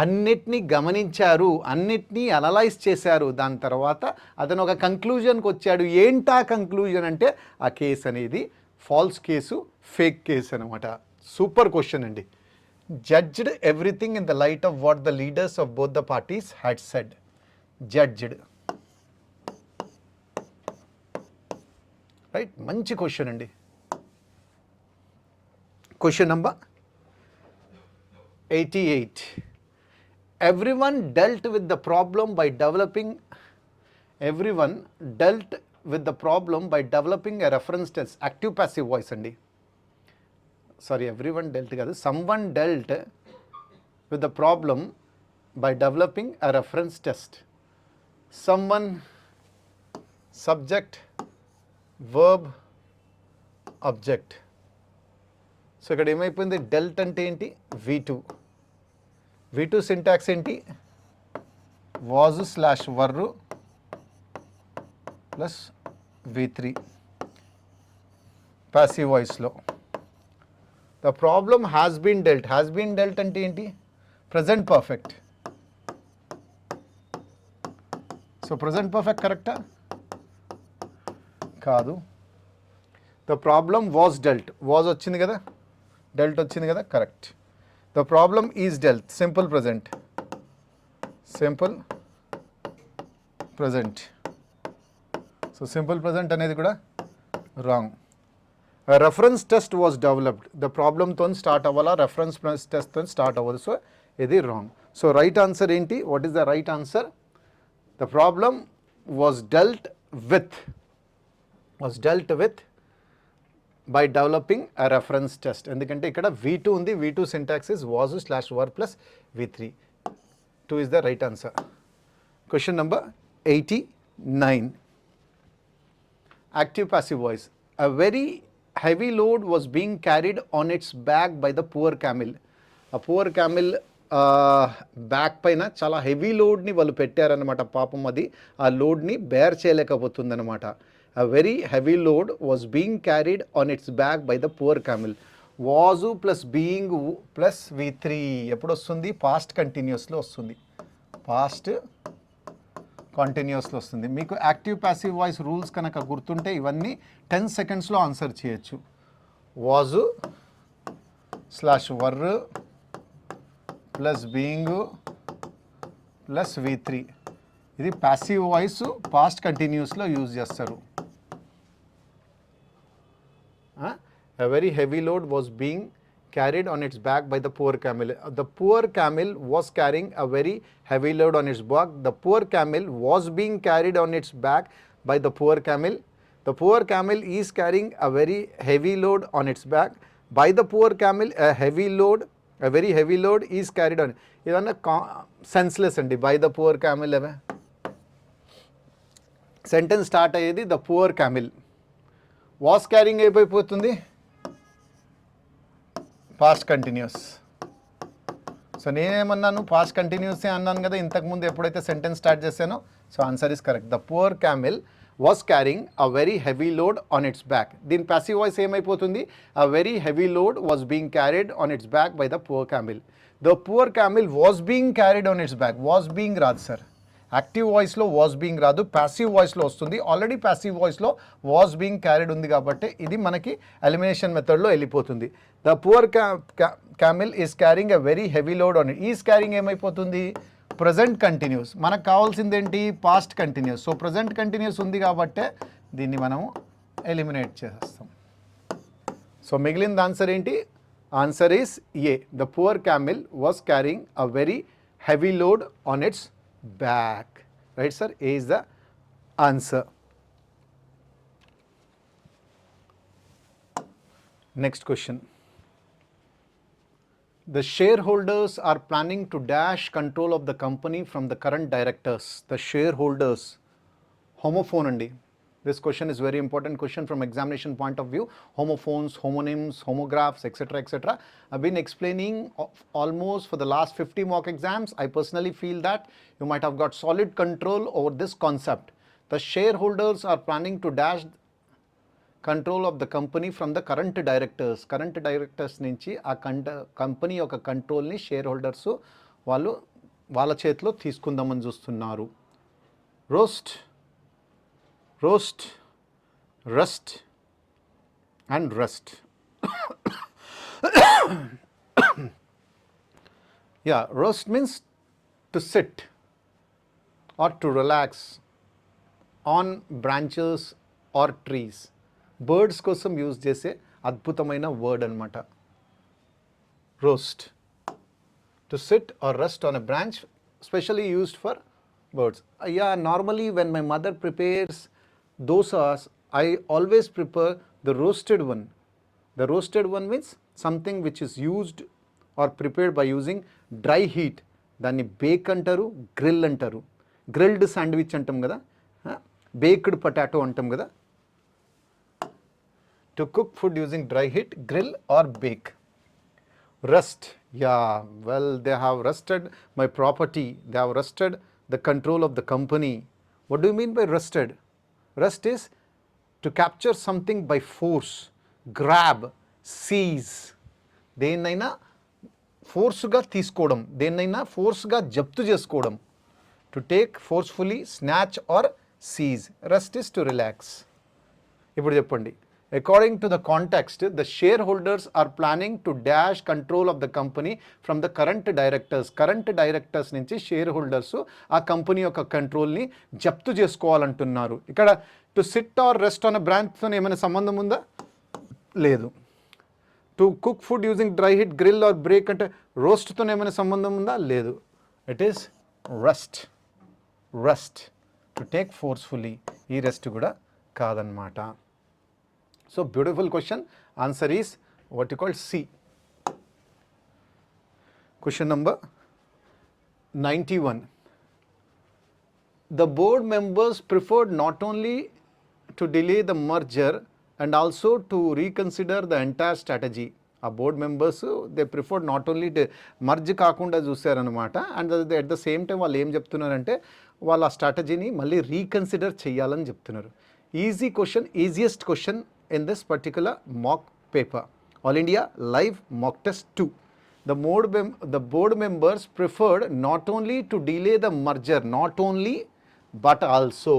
అన్నిటినీ గమనించారు, అన్నిటినీ అనలైజ్ చేశారు, దాని తర్వాత అతను ఒక కంక్లూజన్కి వచ్చాడు. ఏంటా కంక్లూజన్ అంటే ఆ కేసు అనేది ఫాల్స్ కేసు, ఫేక్ కేసు అనమాట. సూపర్ క్వశ్చన్ అండి. Judged everything in the light of what the leaders of both the parties had said. Judged, right, మంచి క్వశ్చన్ అండి. Question number 88. Everyone dealt with the problem by developing a reference test. Active passive voice andi. Sorry, everyone dealt kaadu. Someone dealt with the problem by developing a reference test. Someone, subject, verb, object. So ఇక్కడ ఏమైపోయింది, డెల్ట్ అంటే ఏంటి, V2. V2 సింటాక్స్ ఏంటి, was slash were plus V3 passive వాయిస్లో. The problem has been dealt. Has been dealt అంటే ఏంటి, present perfect. So present perfect కరెక్టా కాదు. The problem was dealt. Was వచ్చింది కదా, డెల్ట్ వచ్చింది కదా, correct. The problem is dealt. Simple present, simple present. So simple present అనేది కూడా wrong. Reference test was developed. The ప్రాబ్లమ్తో స్టార్ట్ అవ్వాలా, రెఫరెన్స్ టెస్ట్తో స్టార్ట్ అవ్వదు. సో ఇది రాంగ్. సో రైట్ ఆన్సర్ ఏంటి, what is the right answer? The problem was dealt with by developing a reference test. ఎందుకంటే ఇక్కడ V2 ఉంది, V2 syntax is was slash were plus V3. 2 is the right answer. Question number 89. Active passive voice. A very heavy load was being carried on its back by the poor camel. A poor camel back పైన చాలా హెవీ లోడ్ని వాళ్ళు పెట్టారనమాట. పాపం అది ఆ లోడ్ని bear చేయలేకపోతుందన్నమాట. A very heavy load was being carried on its back by the poor camel. Was plus being plus V3 ఎప్పుడు వస్తుంది, పాస్ట్ కంటిన్యూస్లో వస్తుంది. పాస్ట్ కంటిన్యూస్లో వస్తుంది. మీకు యాక్టివ్ ప్యాసివ్ వాయిస్ రూల్స్ కనుక గుర్తుంటే ఇవన్నీ 10 సెకండ్స్లో ఆన్సర్ చేయొచ్చు. Vase slash were plus being plus V3 ఇది ప్యాసివ్ వాయిస్ పాస్ట్ కంటిన్యూస్లో యూజ్ చేస్తారు. A very heavy load was being carried on its back by the poor camel. The poor camel was carrying a very heavy load on its back. The poor camel was being carried on its back by the poor camel. The poor camel is carrying a very heavy load on its back. By the poor camel, a very heavy load is carried on. ఇదన్నా సెన్స్లెస్ అండి. బై ద పువర్ క్యామిల్ అవే సెంటెన్స్ స్టార్ట్ అయ్యేది the poor camel. Was carrying అయిపోతుంది పాస్ట్ కంటిన్యూస్. సో నేనేమన్నాను పాస్ట్ కంటిన్యూసే అన్నాను కదా ఇంతకుముందు ఎప్పుడైతే సెంటెన్స్ స్టార్ట్ చేశానో. So answer is correct. The poor camel was carrying a very heavy load on its back. దీని ప్యాసివ్ వాయిస్ ఏమైపోతుంది? A very heavy load was being carried on its back by the poor camel. The poor camel was being carried on its back. Was being రాదు సార్, యాక్టివ్ వాయిస్లో వాస్ బీయింగ్ రాదు, ప్యాసివ్ వాయిస్లో వస్తుంది. ఆల్రెడీ ప్యాసివ్ వాయిస్లో వాస్ బీయింగ్ క్యారీడ్ ఉంది కాబట్టి ఇది మనకి ఎలిమినేషన్ మెథడ్లో వెళ్ళిపోతుంది. The poor camel is carrying a very heavy load on it. Is carrying ఏమైపోతుంది? Present continuous. మనకు కావాల్సింది ఏంటి? Past continuous. So present continuous ఉంది కాబట్టే దీన్ని మనం ఎలిమినేట్ చేస్తాం. సో మిగిలిన ఆన్సర్ ఏంటి? Answer is a. The poor camel was carrying a very heavy load on it's back. Right sir, A is the answer. Next question. The shareholders are planning to dash control of the company from the current directors. The shareholders, homophone andi. This question is very important question from examination point of view. Homophones, homonyms, homographs, etc. etc. I've been explaining almost for the last 50 mock exams. I personally feel that you might have got solid control over this concept. The shareholders are planning to dash control of the company from the current directors. Current directors నుంచి ఆ కంపెనీ యొక్క కంట్రోల్ని షేర్ హోల్డర్స్ వాళ్ళ చేతిలో తీసుకుందామని చూస్తున్నారు. Roast, rust and rust. Yeah, roast means to sit or to relax on branches or trees. Birds కోసం యూజ్ చేసే అద్భుతమైన వర్డ్ అన్నమాట roast. To sit or rest on a branch, specially used for birds. Yeah, normally when my mother prepares dosas, I always prepare the roasted one. The roasted one means something which is used or prepared by using dry heat. దాన్ని బేక్ అంటారు, గ్రిల్ అంటారు. గ్రిల్డ్ శాండ్విచ్ అంటాం కదా, బేక్డ్ పొటాటో అంటాం కదా. To cook food using dry heat, grill or bake. Rust, yeah, well they have rusted my property, they have rusted the control of the company. What do you mean by rusted? Rust is to capture something by force, grab, seize. దేన్నైనా ఫోర్స్గా తీసుకోవడం, దేన్నైనా ఫోర్స్గా జప్తు చేసుకోవడం. To take forcefully, snatch or seize. Rest is to relax. ఇప్పుడు చెప్పండి. According to the context, the shareholders are planning to dash control of the company from the current directors. Current directors నుంచి షేర్ హోల్డర్స్ ఆ కంపెనీ యొక్క కంట్రోల్ని జప్తు చేసుకోవాలంటున్నారు. ఇక్కడ to sit or rest on బ్రాంచ్తో ఏమైనా సంబంధం ఉందా? లేదు. To cook food using dry heat, grill or bake అంటే రోస్ట్తో ఏమైనా సంబంధం ఉందా? లేదు. It is wrest. Wrest to take forcefully. ఈ రెస్ట్ కూడా కాదనమాట. So beautiful question. Answer is what you call C. Question number 91. The board members preferred not only to delay the merger and also to reconsider the entire strategy. ఆ board members they preferred not only merge కాకుండా చూసారనమాట. And at the same time వాళ్ళు ఏం చెప్తున్నారంటే వాళ్ళు ఆ స్ట్రాటజీని మళ్ళీ రీకన్సిడర్ చేయాలని చెప్తున్నారు. Easy question, easiest question in this particular mock paper. All India live mock test 2. The board members preferred not only to delay the merger, not only but also,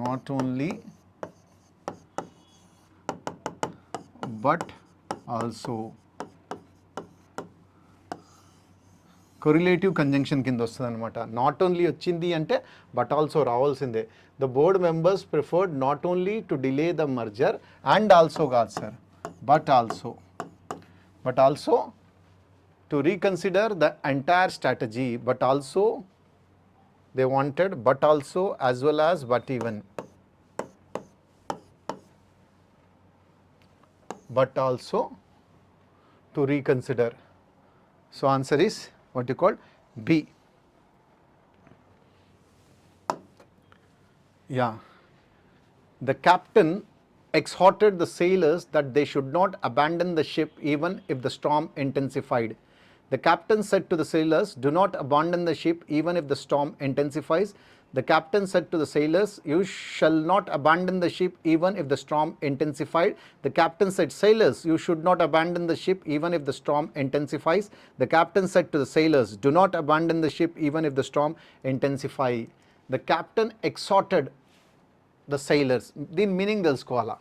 not only but also. Correlative conjunction కింద వస్తుంది అనమాట. నాట్ ఓన్లీ వచ్చింది అంటే బట్ ఆల్సో రావాల్సిందే. The board members preferred not only to delay the merger and also కాదు సార్, but also to reconsider the entire strategy. But also they wanted but also as well as but even. But also to reconsider. So answer is what you call B. Yeah. The captain exhorted the sailors that they should not abandon the ship even if the storm intensified. The captain said to the sailors, "Do not abandon the ship even if the storm intensifies." The captain said to the sailors, "You shall not abandon the ship even if the storm intensified." The captain said, "Sailors, you should not abandon the ship even if the storm intensifies." The captain said to the sailors, "Do not abandon the ship even if the storm intensify." The captain exhorted the sailors. దీని మీనింగ్ తెలుసుకోవాలా.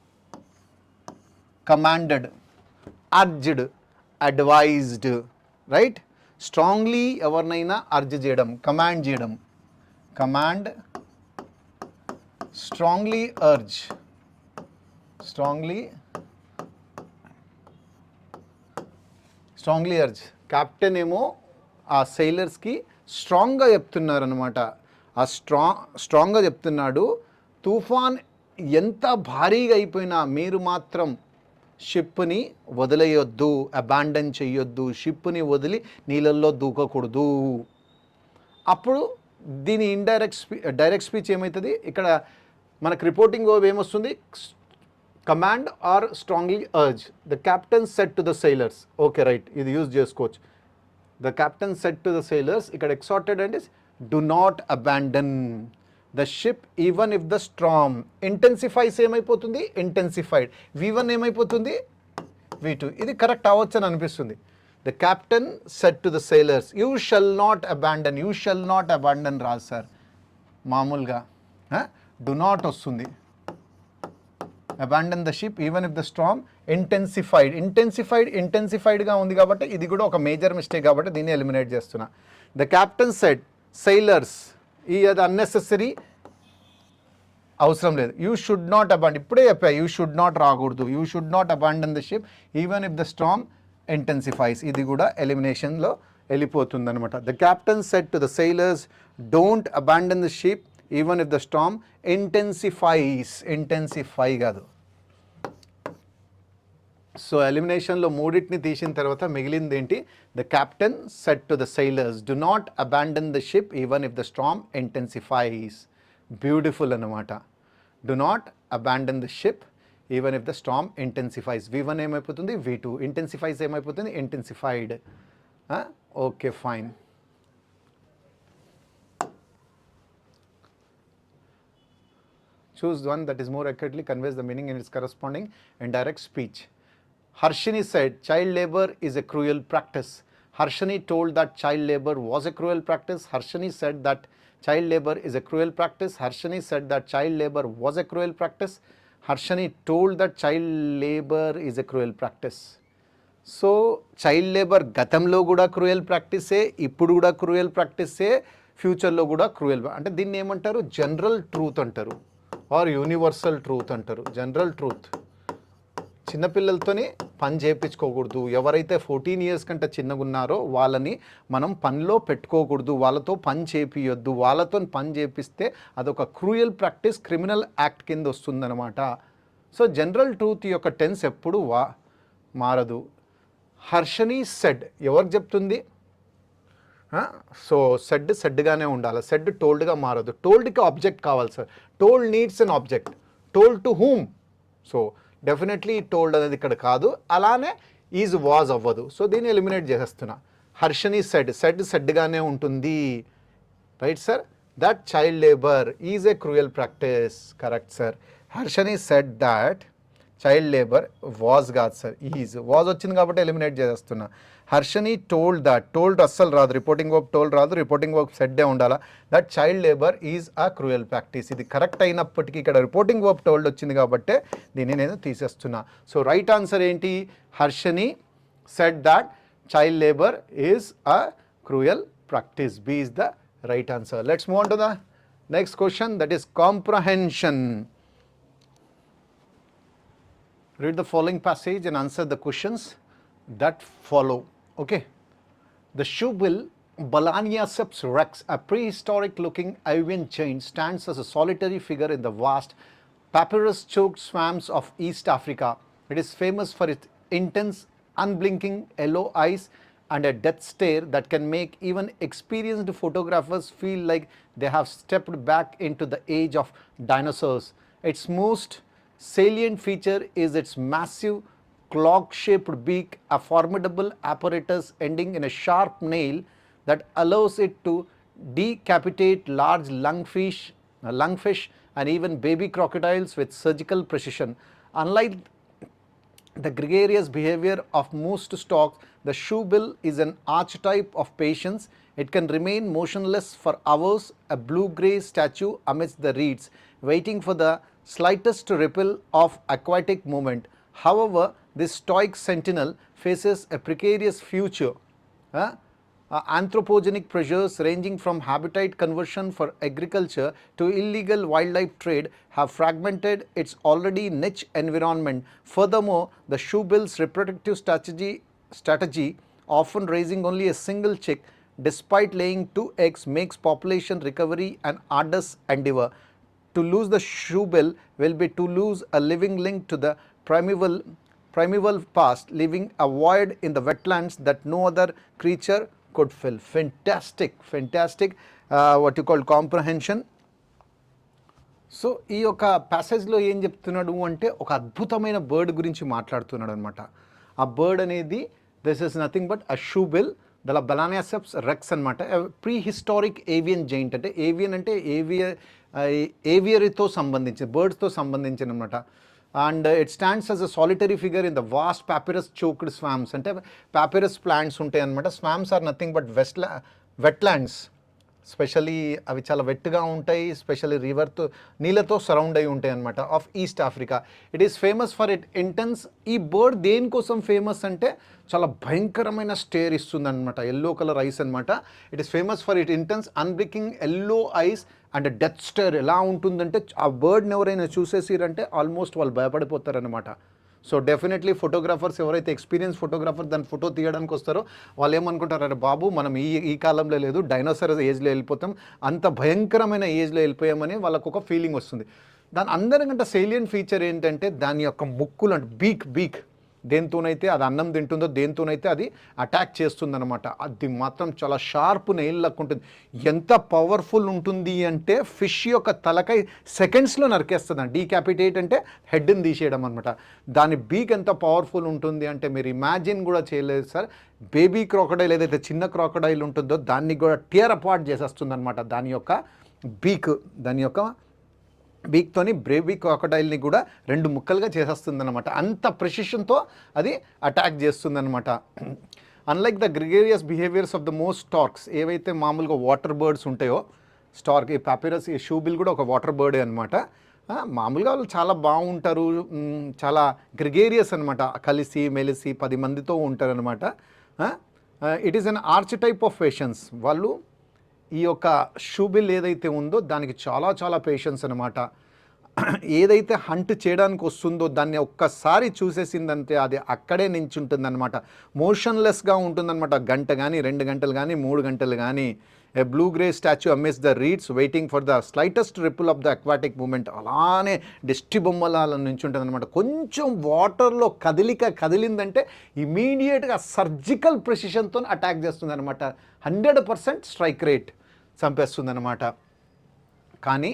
Commanded, urged, advised, right? Strongly ఎవరినైనా అర్జ్ చేయడం, కమాండ్ చేయడం. Command, strongly urge, strongly captain ఏమో ఆ సెయిలర్స్కి స్ట్రాంగ్గా చెప్తున్నారు అనమాట. ఆ స్ట్రాంగ్గా చెప్తున్నాడు, తుఫాన్ ఎంత భారీగా అయిపోయినా మీరు మాత్రం షిప్ని వదిలేయొద్దు, అబాండన్ చేయొద్దు, షిప్ని వదిలి నీళ్ళల్లో దూకకూడదు. అప్పుడు దీని డైరెక్ట్ స్పీచ్ ఏమవుతుంది, ఇక్కడ మనకు రిపోర్టింగ్ ఏమొస్తుంది, command or strongly urge. The captain said to the sailors. Okay right, ఇది యూజ్ చేసుకోవచ్చు. The captain said to the sailors, ఇక్కడ ఎక్సార్టెడ్ అంటే do not abandon the ship even if the storm intensifies. ఏమైపోతుంది, ఇంటెన్సిఫైడ్. V1 ఏమైపోతుంది, V2. ఇది కరెక్ట్ అవ్వచ్చు అని అనిపిస్తుంది. The captain said to the sailors, "You shall not abandon." You shall not abandon రాదు సార్, మామూలుగా do not వస్తుంది. Abandon the ship even if the storm intensified. Intensifiedగా ఉంది కాబట్టి ఇది కూడా ఒక మేజర్ మిస్టేక్ కాబట్టి దీన్ని ఎలిమినేట్ చేస్తున్నా. The captain said, "Sailors," అది అన్నెసెసరీ, అవసరం లేదు. You should not abandon, ఇప్పుడే చెప్పా, you should not రాకూడదు. You should not abandon the ship even if the storm intensifies. ఇది కూడా ఎలిమినేషన్లో వెళ్ళిపోతుంది అనమాట. The captain said to the sailors, don't abandon the ship even if the storm intensifies. Intensify కాదు. సో ఎలిమినేషన్లో మూడింటిని తీసిన తర్వాత మిగిలింది ఏంటి, the captain said to the sailors, do not abandon the ship even if the storm intensifies. Beautiful అనమాట. Do not abandon the ship even if the storm intensifies. V1 ఏమైపోతుంది, V2. ఇంటెన్సిఫైస్ ఏమైపోతుంది, intensified. Okay fine. Choose one that is more accurately conveys the meaning in its corresponding and direct speech. Harshini said, "Child labor is a cruel practice." Harshini told that child labor was a cruel practice. Harshini said that child labor is a cruel practice. Harshini said that child labor was a cruel practice. Harshini told that child labor is a cruel practice. So child labour గతంలో కూడా క్రూయల్ ప్రాక్టీసే, ఇప్పుడు కూడా క్రూయల్ ప్రాక్టీసే, ఫ్యూచర్లో కూడా క్రూయల్. అంటే దీన్ని ఏమంటారు, జనరల్ ట్రూత్ అంటారు, ఆర్ యూనివర్సల్ ట్రూత్ అంటారు. General truth. చిన్నపిల్లలతోని పని చేయించుకోకూడదు. ఎవరైతే 14 years కంటే చిన్నగా ఉన్నారో వాళ్ళని మనం పనిలో పెట్టుకోకూడదు, వాళ్ళతో పని చేపియొద్దు. వాళ్ళతో పని చేపిస్తే అదొక క్రూయల్ ప్రాక్టీస్, క్రిమినల్ యాక్ట్ కింద వస్తుందన్నమాట. సో జనరల్ ట్రూత్ యొక్క టెన్స్ ఎప్పుడు మారదు. హర్షని సెడ్ ఎవరికి చెప్తుంది, సో సెడ్గానే ఉండాలి. సెడ్ టోల్డ్గా మారదు. టోల్డ్కి ఆబ్జెక్ట్ కావాలి సార్. Told needs an object. Told to whom. So definitely told అనేది ఇక్కడ కాదు. అలానే ఈజ్ వాజ్ అవ్వదు. సో దీన్ని ఎలిమినేట్ చేసేస్తున్నా. హర్షని సెడ్గానే ఉంటుంది. Right sir. That child labour is a cruel practice. Correct sir. Harshini said that child labour. Was కాదు సార్, ఈజ్. వాజ్ వచ్చింది కాబట్టి ఎలిమినేట్ చేస్తున్నా. హర్షని టోల్డ్ అస్సలు రాదు, రిపోర్టింగ్ వర్బ్ టోల్డ్ రాదు, రిపోర్టింగ్ వర్బ్ సెడ్డే ఉండాలా. That child labour is a cruel practice. ఇది కరెక్ట్ అయినప్పటికీ ఇక్కడ రిపోర్టింగ్ వర్బ్ టోల్డ్ వచ్చింది కాబట్టి దీన్ని నేను తీసేస్తున్నా. సో రైట్ ఆన్సర్ ఏంటి? Harshini said that child labour is a cruel practice. B is the right answer. Let's move on to the next question, that is comprehension. Read the following passage and answer the questions that follow. Okay. The shoebill Balaniaceps rex, a prehistoric-looking avian giant, stands as a solitary figure in the vast papyrus-choked swamps of East Africa. It is famous for its intense, unblinking yellow eyes and a death stare that can make even experienced photographers feel like they have stepped back into the age of dinosaurs. Its most salient feature is its massive clock-shaped beak, a formidable apparatus ending in a sharp nail that allows it to decapitate large lungfish and even baby crocodiles with surgical precision. Unlike the gregarious behavior of most storks, the shoebill is an archetype of patience. It can remain motionless for hours, a blue-grey statue amidst the reeds, waiting for the slightest ripple of aquatic movement. However, this stoic sentinel faces a precarious future. Anthropogenic pressures ranging from habitat conversion for agriculture to illegal wildlife trade have fragmented its already niche environment. Furthermore, the shoebill's reproductive strategy, often raising only a single chick despite laying 2 eggs, makes population recovery an arduous endeavor. To lose the shoebill will be to lose a living link to the primeval past, leaving a void in the wetlands that no other creature could fill. Fantastic, what you call comprehension. So ఈ యొక్క ప్యాసేజ్లో ఏం చెప్తున్నాడు అంటే ఒక అద్భుతమైన బర్డ్ గురించి మాట్లాడుతున్నాడు అనమాట. ఆ బర్డ్ అనేది this is nothing but a shoebill, the Balaeniceps rex అనమాట. ప్రీ హిస్టారిక్ ఏవియన్ జైంట్, అంటే ఏవియన్ అంటే ఏవియరీతో సంబంధించిన, బర్డ్స్తో సంబంధించిన అనమాట. And it stands as a solitary figure in the vast papyrus choked swamps, అంటే పాపిరస్ ప్లాంట్స్ ఉంటాయి అనమాట. Swamps are nothing but wetlands, specially అవి చాలా వెట్గా ఉంటాయి, స్పెషల్లీ రివర్తో నీళ్ళతో సరౌండ్ అయి ఉంటాయి అనమాట, of East Africa. It is famous for its intense. ఈ బర్డ్ దేనికోసం ఫేమస్ అంటే చాలా భయంకరమైన స్టేర్ ఇస్తుంది అనమాట, ఎల్లో కలర్ ఐస్ అనమాట. It is famous for its intense unblinking yellow eyes and death stare. ఎలా ఉంటుందంటే ఆ బర్డ్ని ఎవరైనా చూసేసిరంటే ఆల్మోస్ట్ వాళ్ళు భయపడిపోతారనమాట. సో డెఫినెట్లీ ఫోటోగ్రాఫర్స్ ఎవరైతే ఎక్స్పీరియన్స్ ఫోటోగ్రాఫర్ దాని ఫోటో తీయడానికి వస్తారో వాళ్ళు ఏమనుకుంటారు, అరే బాబు మనం ఈ కాలంలో లేదు, డైనోసార్ ఏజ్లో వెళ్ళిపోతాం, అంత భయంకరమైన ఏజ్లో వెళ్ళిపోయామని వాళ్ళకు ఒక ఫీలింగ్ వస్తుంది. దాని అందరికంటే సేలియన్ ఫీచర్ ఏంటంటే దాని యొక్క ముక్కులు, అంటే బీక్ దేంతోనైతే అది అన్నం తింటుందో దేంతోనైతే అది అటాక్ చేస్తుందన్నమాట. అది మాత్రం చాలా షార్ప్ నెయిల్ లెక్క ఉంటుంది. ఎంత పవర్ఫుల్ ఉంటుంది అంటే ఫిష్ యొక్క తలకై సెకండ్స్లో నరికేస్తుంది. డీక్యాపిటేట్ అంటే హెడ్ని తీసేయడం అనమాట. దాని బీక్ ఎంత పవర్ఫుల్ ఉంటుంది అంటే మీరు ఇమాజిన్ కూడా చేయలేదు సార్. బేబీ క్రాకడైల్ ఏదైతే చిన్న క్రాకడైల్ ఉంటుందో దాన్ని కూడా టియర్ అపార్ట్ చేసేస్తుంది అనమాట. దాని యొక్క బీక్తోని బేబీ క్రాకడైల్ని కూడా 2 ముక్కలుగా చేసేస్తుందన్నమాట. అంత ప్రెసిషన్తో అది అటాక్ చేస్తుందన్నమాట. Unlike the gregarious behaviours of the most storks, ఏవైతే మామూలుగా వాటర్ బర్డ్స్ ఉంటాయో, స్టార్క్, ఈ పాపిరస్, ఈ షూబిల్ కూడా ఒక వాటర్ బర్డే అనమాట. మామూలుగా వాళ్ళు చాలా బాగుంటారు, చాలా గ్రిగేరియస్ అనమాట, కలిసి మెలిసి 10 మందితో ఉంటారనమాట. It is an archetype of patience. వాళ్ళు ఈ యొక్క షూబిల్ ఏదైతే ఉందో దానికి చాలా పేషెన్స్ అనమాట. ఏదైతే హంట్ చేయడానికి వస్తుందో దాన్ని ఒక్కసారి చూసేసిందంటే అది అక్కడే నించుంటుందన్నమాట. మోషన్లెస్గా ఉంటుందన్నమాట. గంట కానీ 2 గంటలు కానీ 3 గంటలు కానీ. A blue grey statue amidst the reeds waiting for the slightest ripple of the aquatic moment. అలానే దిష్టి బొమ్మల నించుంటుంది అనమాట. కొంచెం వాటర్లో కదిలిందంటే ఇమీడియట్గా సర్జికల్ ప్రెసిషన్తో అటాక్ చేస్తుంది అనమాట. 100% స్ట్రైక్ రేట్ చంపేస్తుందన్నమాట. కానీ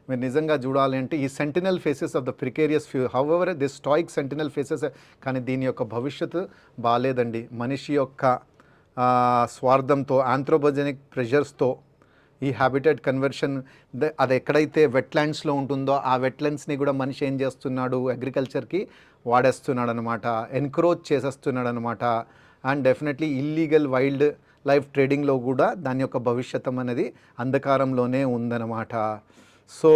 మీరు నిజంగా చూడాలి అంటే ఈ sentinel faces of the precarious few, however this stoic sentinel faces, కానీ దీని యొక్క భవిష్యత్తు బాగాలేదండి. మనిషి యొక్క స్వార్థంతో, ఆంథ్రోపోజెనిక్ ప్రెషర్స్తో ఈ హ్యాబిటేట్ కన్వర్షన్ అది ఎక్కడైతే వెట్లాండ్స్లో ఉంటుందో ఆ వెట్లాండ్స్ని కూడా మనిషి ఏం చేస్తున్నాడు, అగ్రికల్చర్కి వాడేస్తున్నాడు అనమాట, ఎన్క్రోచ్ చేసేస్తున్నాడు అనమాట. And definitely illegal wild life ట్రేడింగ్లో కూడా దాని యొక్క భవిష్యత్తు అనేది అంధకారంలోనే ఉందన్నమాట. సో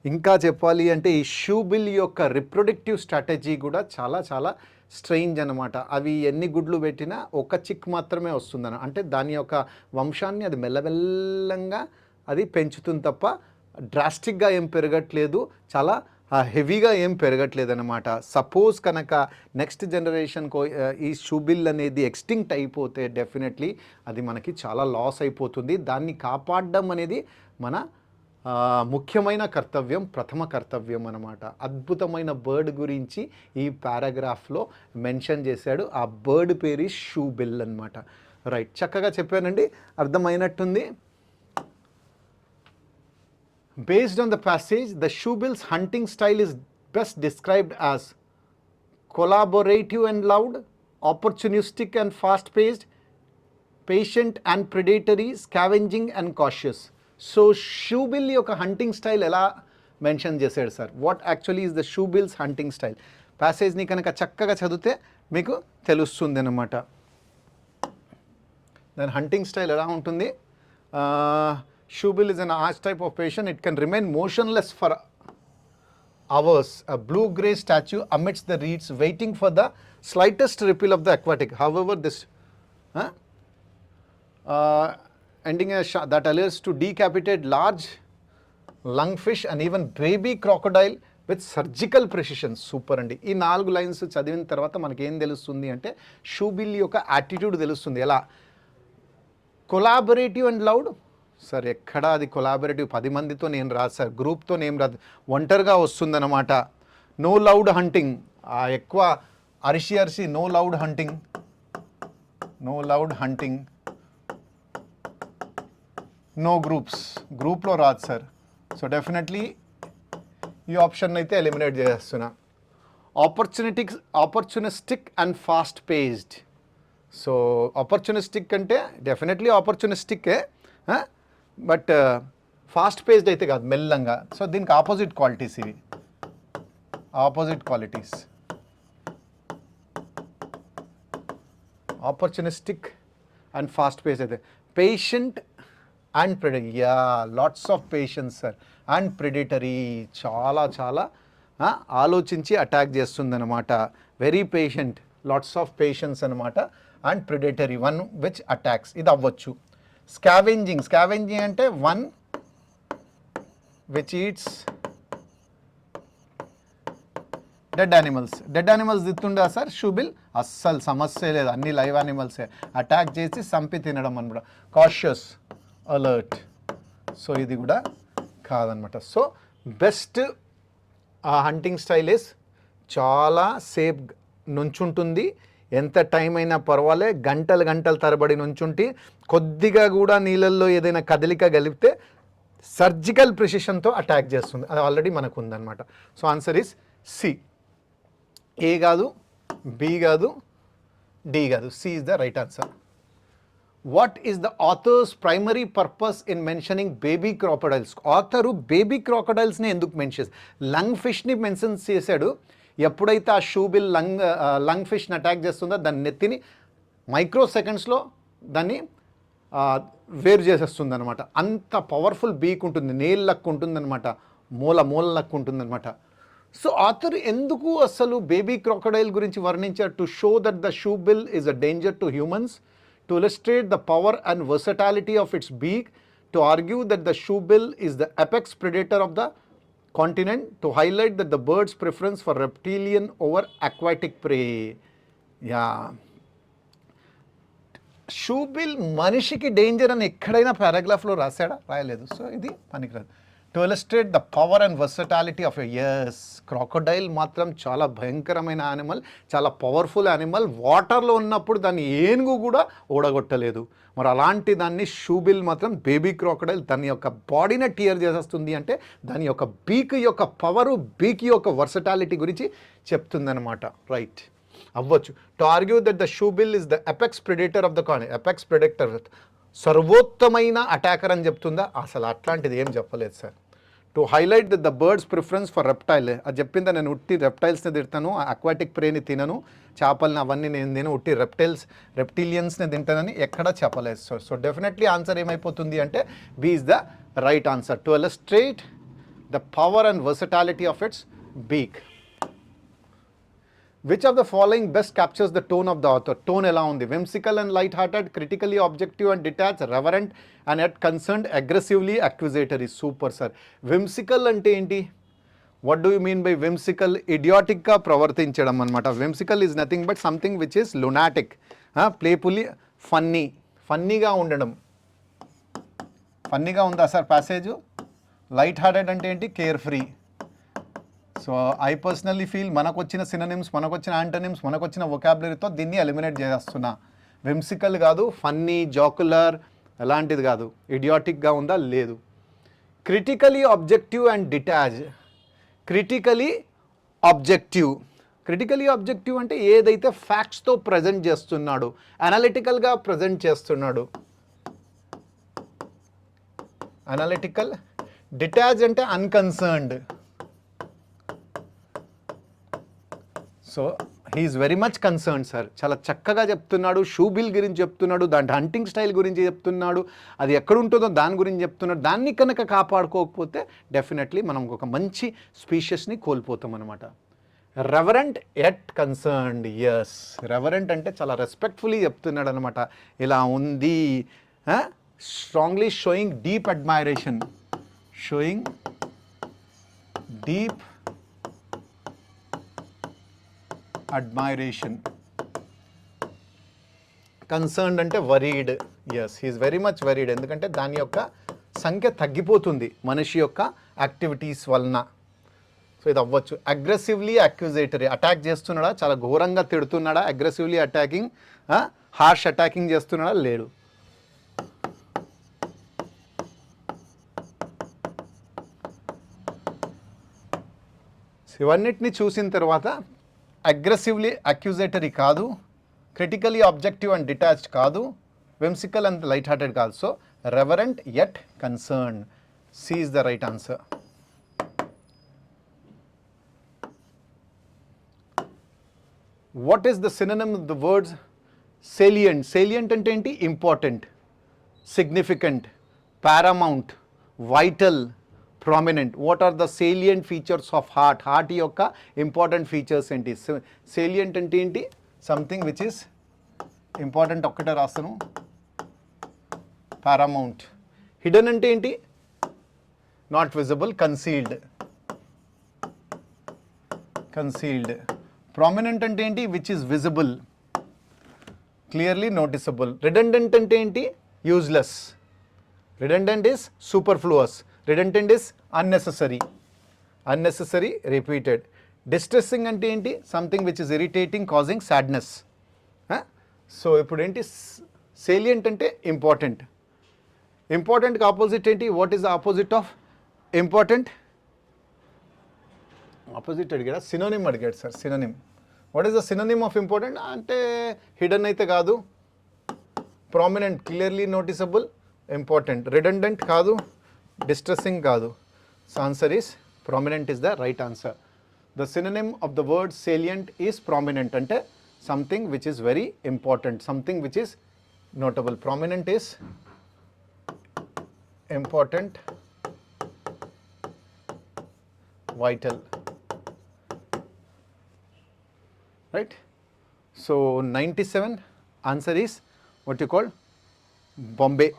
ఇంకా చెప్పాలి అంటే ఈ షూ బిల్ యొక్క రిప్రొడక్టివ్ స్ట్రాటజీ కూడా చాలా చాలా స్ట్రెయింజ్ అనమాట. అవి ఎన్ని గుడ్లు పెట్టినా ఒక చిక్ మాత్రమే వస్తుందన్న, అంటే దాని యొక్క వంశాన్ని అది మెల్లమెల్లంగా అది పెంచుతుంది తప్ప డ్రాస్టిక్గా ఏం పెరగట్లేదు, చాలా హెవీగా ఏం పెరగట్లేదు అనమాట. సపోజ్ కనుక నెక్స్ట్ జనరేషన్కో ఈ షూబిల్ అనేది ఎక్స్టింక్ట్ అయిపోతే డెఫినెట్లీ అది మనకి చాలా లాస్ అయిపోతుంది. దాన్ని కాపాడడం అనేది మన ముఖ్యమైన కర్తవ్యం, ప్రథమ కర్తవ్యం అనమాట. అద్భుతమైన బర్డ్ గురించి ఈ పారాగ్రాఫ్లో మెన్షన్ చేశాడు. ఆ బర్డ్ పేరు షూబిల్ అనమాట. రైట్, చక్కగా చెప్పానండి, అర్థమైనట్టుంది. Based on the passage, the shoebill's hunting style is best described as collaborative and loud, opportunistic and fast-paced, patient and predatory, scavenging and cautious. So, shoebill యొక్క hunting style ఎలా మెన్షన్ చేశాడు sir? What actually is the shoebill's hunting style? ప్యాసేజ్ని కనుక చక్కగా చదివితే మీకు తెలుస్తుంది అన్నమాట. దాని హంటింగ్ స్టైల్ ఎలా ఉంటుంది? Shoebill is an archetype of patient. It can remain motionless for hours, a blue-gray statue amidst the reeds, waiting for the slightest ripple of the aquatic. However, this ending a shot that allures to decapitate large lungfish and even baby crocodile with surgical precision. Super అండి. ఈ 4 లైన్స్ చదివిన తర్వాత మనకేం తెలుస్తుంది అంటే షూబిల్ యొక్క యాటిట్యూడ్ తెలుస్తుంది. ఎలా? Collaborative and loud. సార్ ఎక్కడా అది కొలాబరేటివ్ 10 మందితో నేను రాదు సార్, గ్రూప్తో నేను రాదు, ఒంటరిగా వస్తుందన్నమాట. నో లౌడ్ హంటింగ్, ఎక్కువ అరిసి అరిసి no loud hunting, no loud hunting, no groups, గ్రూప్లో రాదు సార్. సో డెఫినెట్లీ ఈ ఆప్షన్ అయితే ఎలిమినేట్ చేస్తున్నా. Opportunistic and fast paced. So opportunistic అంటే డెఫినెట్లీ ఆపర్చునిస్టిక్కే, బట్ ఫాస్ట్ పేస్డ్ అయితే కాదు, మెల్లంగా. సో దీనికి ఆపోజిట్ క్వాలిటీస్ ఇవి, opposite qualities. Opportunistic and fast paced అయితే patient and predatory. Yeah, lots of patience sir. And predatory, చాలా చాలా ఆలోచించి అటాక్ చేస్తుందన్నమాట. Very patient, lots of patience అనమాట. And predatory, one which attacks, ఇది అవ్వచ్చు. స్కావెంజింగ్, స్కావెంజింగ్ అంటే one which eats dead animals. Dead animals దిత్తుండా సార్ షూబిల్? అస్సలు సమస్య లేదు, అన్ని లైవ్ యానిమల్సే. అటాక్ చేసి చంపి తినడం అనమాట. Cautious, alert. సో ఇది కూడా కాదనమాట. So best hunting style is చాలా సేఫ్ నుంచుంటుంది, ఎంత టైం అయినా పర్వాలే, గంటలు గంటల తరబడి నుంచుంటి కొద్దిగా కూడా నీళ్ళల్లో ఏదైనా కదలిక కలిపితే సర్జికల్ ప్రిసిషన్తో అటాక్ చేస్తుంది. అది ఆల్రెడీ మనకు ఉందన్నమాట. So answer is C. A కాదు, బి కాదు, డి కాదు, C is the right answer. What is the author's primary purpose in mentioning baby crocodiles? Author baby క్రాకడైల్స్ని ఎందుకు మెన్షన్, లంగ్ ఫిష్ని మెన్షన్ చేశాడు. ఎప్పుడైతే ఆ షూబిల్ లంగ్ ఫిష్ని అటాక్ చేస్తుందో దాని నెత్తిని మైక్రో సెకండ్స్లో దాన్ని వేరు చేసేస్తుంది అనమాట. అంత పవర్ఫుల్ బీక్ ఉంటుంది, నేల్ లక్ ఉంటుందన్నమాట, మూల లక్ ఉంటుందన్నమాట. సో ఆథర్ ఎందుకు అసలు బేబీ క్రాకడైల్ గురించి వర్ణించారు? To show that the shoebill is a danger to humans, to illustrate the power and versatility of its beak, to argue that the shoebill is the apex predator of the continent, to highlight that the bird's preference for reptilian over aquatic prey. Yeah. Shoebill మనిషికి డేంజర్ అని ఎక్కడైనా పారాగ్రాఫ్లో రాశాడా? రాయలేదు. సో ఇది పనికిరాదు. To illustrate the power and versatility of a yes. Crocodile మాత్రం చాలా భయంకరమైన యానిమల్, చాలా పవర్ఫుల్ యానిమల్. వాటర్లో ఉన్నప్పుడు దాన్ని ఏనుగు కూడా ఓడగొట్టలేదు. మరి అలాంటి దాన్ని షూబిల్ మాత్రం, బేబీ క్రాకడైల్, దాని యొక్క బాడీనే టియర్ చేసేస్తుంది అంటే దాని యొక్క బీక్ యొక్క పవరు, బీక్ యొక్క వర్సటాలిటీ గురించి చెప్తుందన్నమాట. రైట్, అవ్వచ్చు. To argue that the shoebill is the apex predator of the con, apex predator సర్వోత్తమైన అటాకర్ అని చెప్తుందా? అసలు అట్లాంటిది ఏం చెప్పలేదు sir. To highlight the bird's preference for reptile, అది చెప్పిందా? నేను ఉట్టి రెప్టైల్స్ని తింటాను, అక్వాటిక్ ప్రేని తినను, చేపల్ని అవన్నీ నేను ఉట్టి రెప్టిలియన్స్ని తింటానని ఎక్కడా చెప్పలేదు సార్. సో డెఫినెట్లీ ఆన్సర్ ఏమైపోతుంది అంటే B is the right answer. To illustrate the power and versatility of its beak. Which of the following best captures the tone of the author? Tone ఎలా ఉంది? Whimsical and light-hearted, critically objective and detached, reverent and yet concerned, aggressively accusatory. Super sir. Whimsical అంటే ఏంటి? What do you mean by whimsical? Idiotic గా ప్రవర్తించడం అన్నమాట. Whimsical is nothing but something which is lunatic, playfully, ఫన్నీగా ఉండడం. ఫన్నీగా ఉందా సార్ ప్యాసేజ్? లైట్ హార్టెడ్ అంటే ఏంటి? Care free. So I personally feel మనకు వచ్చిన సినోనిమ్స్, మనకు వచ్చిన యాంటోనిమ్స్, మనకు వచ్చిన వొకాబులరీతో దీన్ని ఎలిమినేట్ చేస్తున్నా. విమ్సికల్ కాదు, ఫన్నీ, జోకులర్ అలాంటిది కాదు. ఇడియాటిక్గా ఉందా? లేదు. Critically objective and detach. Critically objective అంటే ఏదైతే ఫ్యాక్ట్స్తో ప్రజెంట్ చేస్తున్నాడు, అనలిటికల్గా ప్రజెంట్ చేస్తున్నాడు. అనలిటికల్. డిటాచ్ అంటే unconcerned. So he is very much concern sir. చాలా చక్కగా చెప్తున్నాడు. షూ బిల్ గురించి చెప్తున్నాడు, దాంట్లో హంటింగ్ స్టైల్ గురించి చెప్తున్నాడు, అది ఎక్కడ ఉంటుందో దాని గురించి చెప్తున్నాడు. దాన్ని కనుక కాపాడుకోకపోతే డెఫినెట్లీ మనం ఒక మంచి స్పీషియస్ని కోల్పోతాం అనమాట. Reverent at concerned. Yes, reverent అంటే చాలా రెస్పెక్ట్ఫుల్లీ చెప్తున్నాడు అనమాట. ఇలా ఉంది. Strongly showing deep admiration. Showing deep admiration. Concerned అంటే worried. Yes, he is very much worried. ఎందుకంటే దాని యొక్క సంఖ్య తగ్గిపోతుంది మనిషి యొక్క యాక్టివిటీస్ వలన. సో ఇది అవ్వచ్చు. అగ్రెసివ్లీ అక్యూజేటరీ. అటాక్ చేస్తున్నాడా? చాలా ఘోరంగా తిడుతున్నాడా? అగ్రెసివ్లీ అటాకింగ్, హార్ష్ అటాకింగ్ చేస్తున్నాడా? లేడు. ఇవన్నిటిని చూసిన తర్వాత అగ్రెసివ్లీ అక్యూజేటరీ కాదు, క్రిటికలీ ఆబ్జెక్టివ్ అండ్ డిటాచ్డ్ కాదు, విమ్సికల్ అండ్ లైట్ హార్టెడ్ కాదు. So reverent yet concern. C is the right answer. What is the synonym of the words salient? Salient అంటే ఏంటి? Important, significant, paramount, vital, prominent. What are the salient features of heart? Heart యొక్క ఇంపార్టెంట్ ఫీచర్స్ ఏంటి? సేలియంట్ అంటే ఏంటి? Something which is important. ఒక్కటే రాస్తాను. పారామౌంట్. హిడెన్ అంటే ఏంటి? Not visible, concealed. ప్రామినెంట్ అంటే ఏంటి? Which is visible, clearly noticeable. Redundant అంటే ఏంటి? Useless. Redundant is superfluous. Redundant is unnecessary, repeated. Distressing అంటే ఏంటి? Something which is irritating, causing sadness. So ఇప్పుడు ఏంటి? salient అంటే ఇంపార్టెంట్. ఇంపార్టెంట్కి ఆపోజిట్ ఏంటి? What is the opposite of important? Opposite అడిగాడా? సినోనిమ్ అడిగాడు sir. Synonym. What is the synonym of important అంటే హిడెన్ అయితే కాదు, prominent, clearly noticeable, important. Redundant కాదు, డిస్ట్రెస్సింగ్ కాదు. So answer is prominent is the right answer. The synonym of the word salient is prominent. అంటే something which is very important, something which is notable. Prominent is important, vital. Right. So 97 answer is what you call Bombay.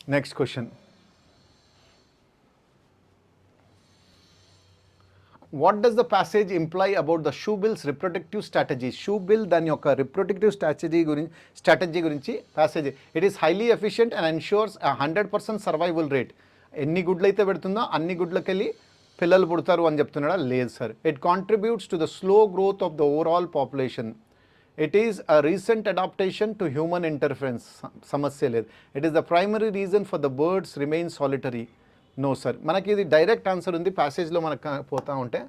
Next question. What does the passage imply about the shoe bill's reproductive strategy? Shoe bill దాని యొక్క reproductive strategy గురించి passage. It is highly efficient and ensures a 100% survival rate. ఎన్ని గుడ్లు అయితే పెడుతుందో అన్ని గుడ్లకెళ్ళి పిల్లలు పుడతారు అని చెప్తున్నాడా? లేదు sir. It contributes to the slow growth of the overall population. It is a recent adaptation to human interference. సమస్య లేదు. It is the primary reason for the birds remain solitary. No sir. మనకి ఇది డైరెక్ట్ ఆన్సర్ ఉంది ప్యాసేజ్లో మనకు పోతా ఉంటే.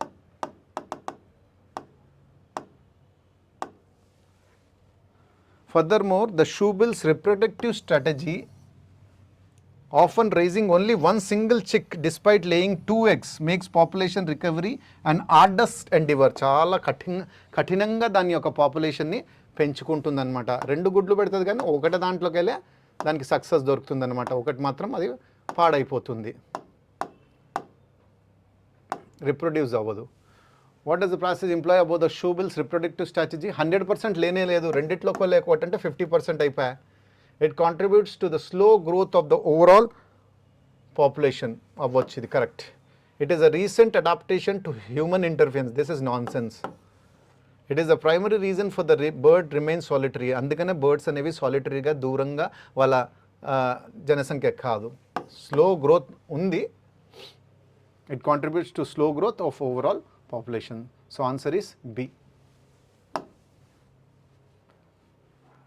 Furthermore, the shoebill's reproductive strategy, often raising only one single chick despite laying 2 eggs, makes population recovery an arduous endeavor. చాలా కఠినంగా దాని యొక్క పాపులేషన్ని పెంచుకుంటుంది అనమాట. 2 గుడ్లు పెడుతుంది కానీ ఒకటి దాంట్లోకి వెళ్ళే దానికి సక్సెస్ దొరుకుతుంది అనమాట, ఒకటి మాత్రం అది పాడైపోతుంది, రిప్రొడ్యూస్ అవ్వదు. What does the process employ about the shoebill's reproductive strategy? 100% లేనే లేదు, రెండిట్లోకి లేకపోతే అంటే 50% అయిపోయా. It contributes to the slow growth of the overall population of what's correct. It is a recent adaptation to human interference. This is nonsense. It is the primary reason for the bird remains solitary. అందుకనే బర్డ్స్ అనేవి సాలిటరీగా దూరంగా వాళ్ళ జనసంఖ్య కాదు. స్లో గ్రోత్ ఉంది. It contributes to slow growth of overall population. So answer is B.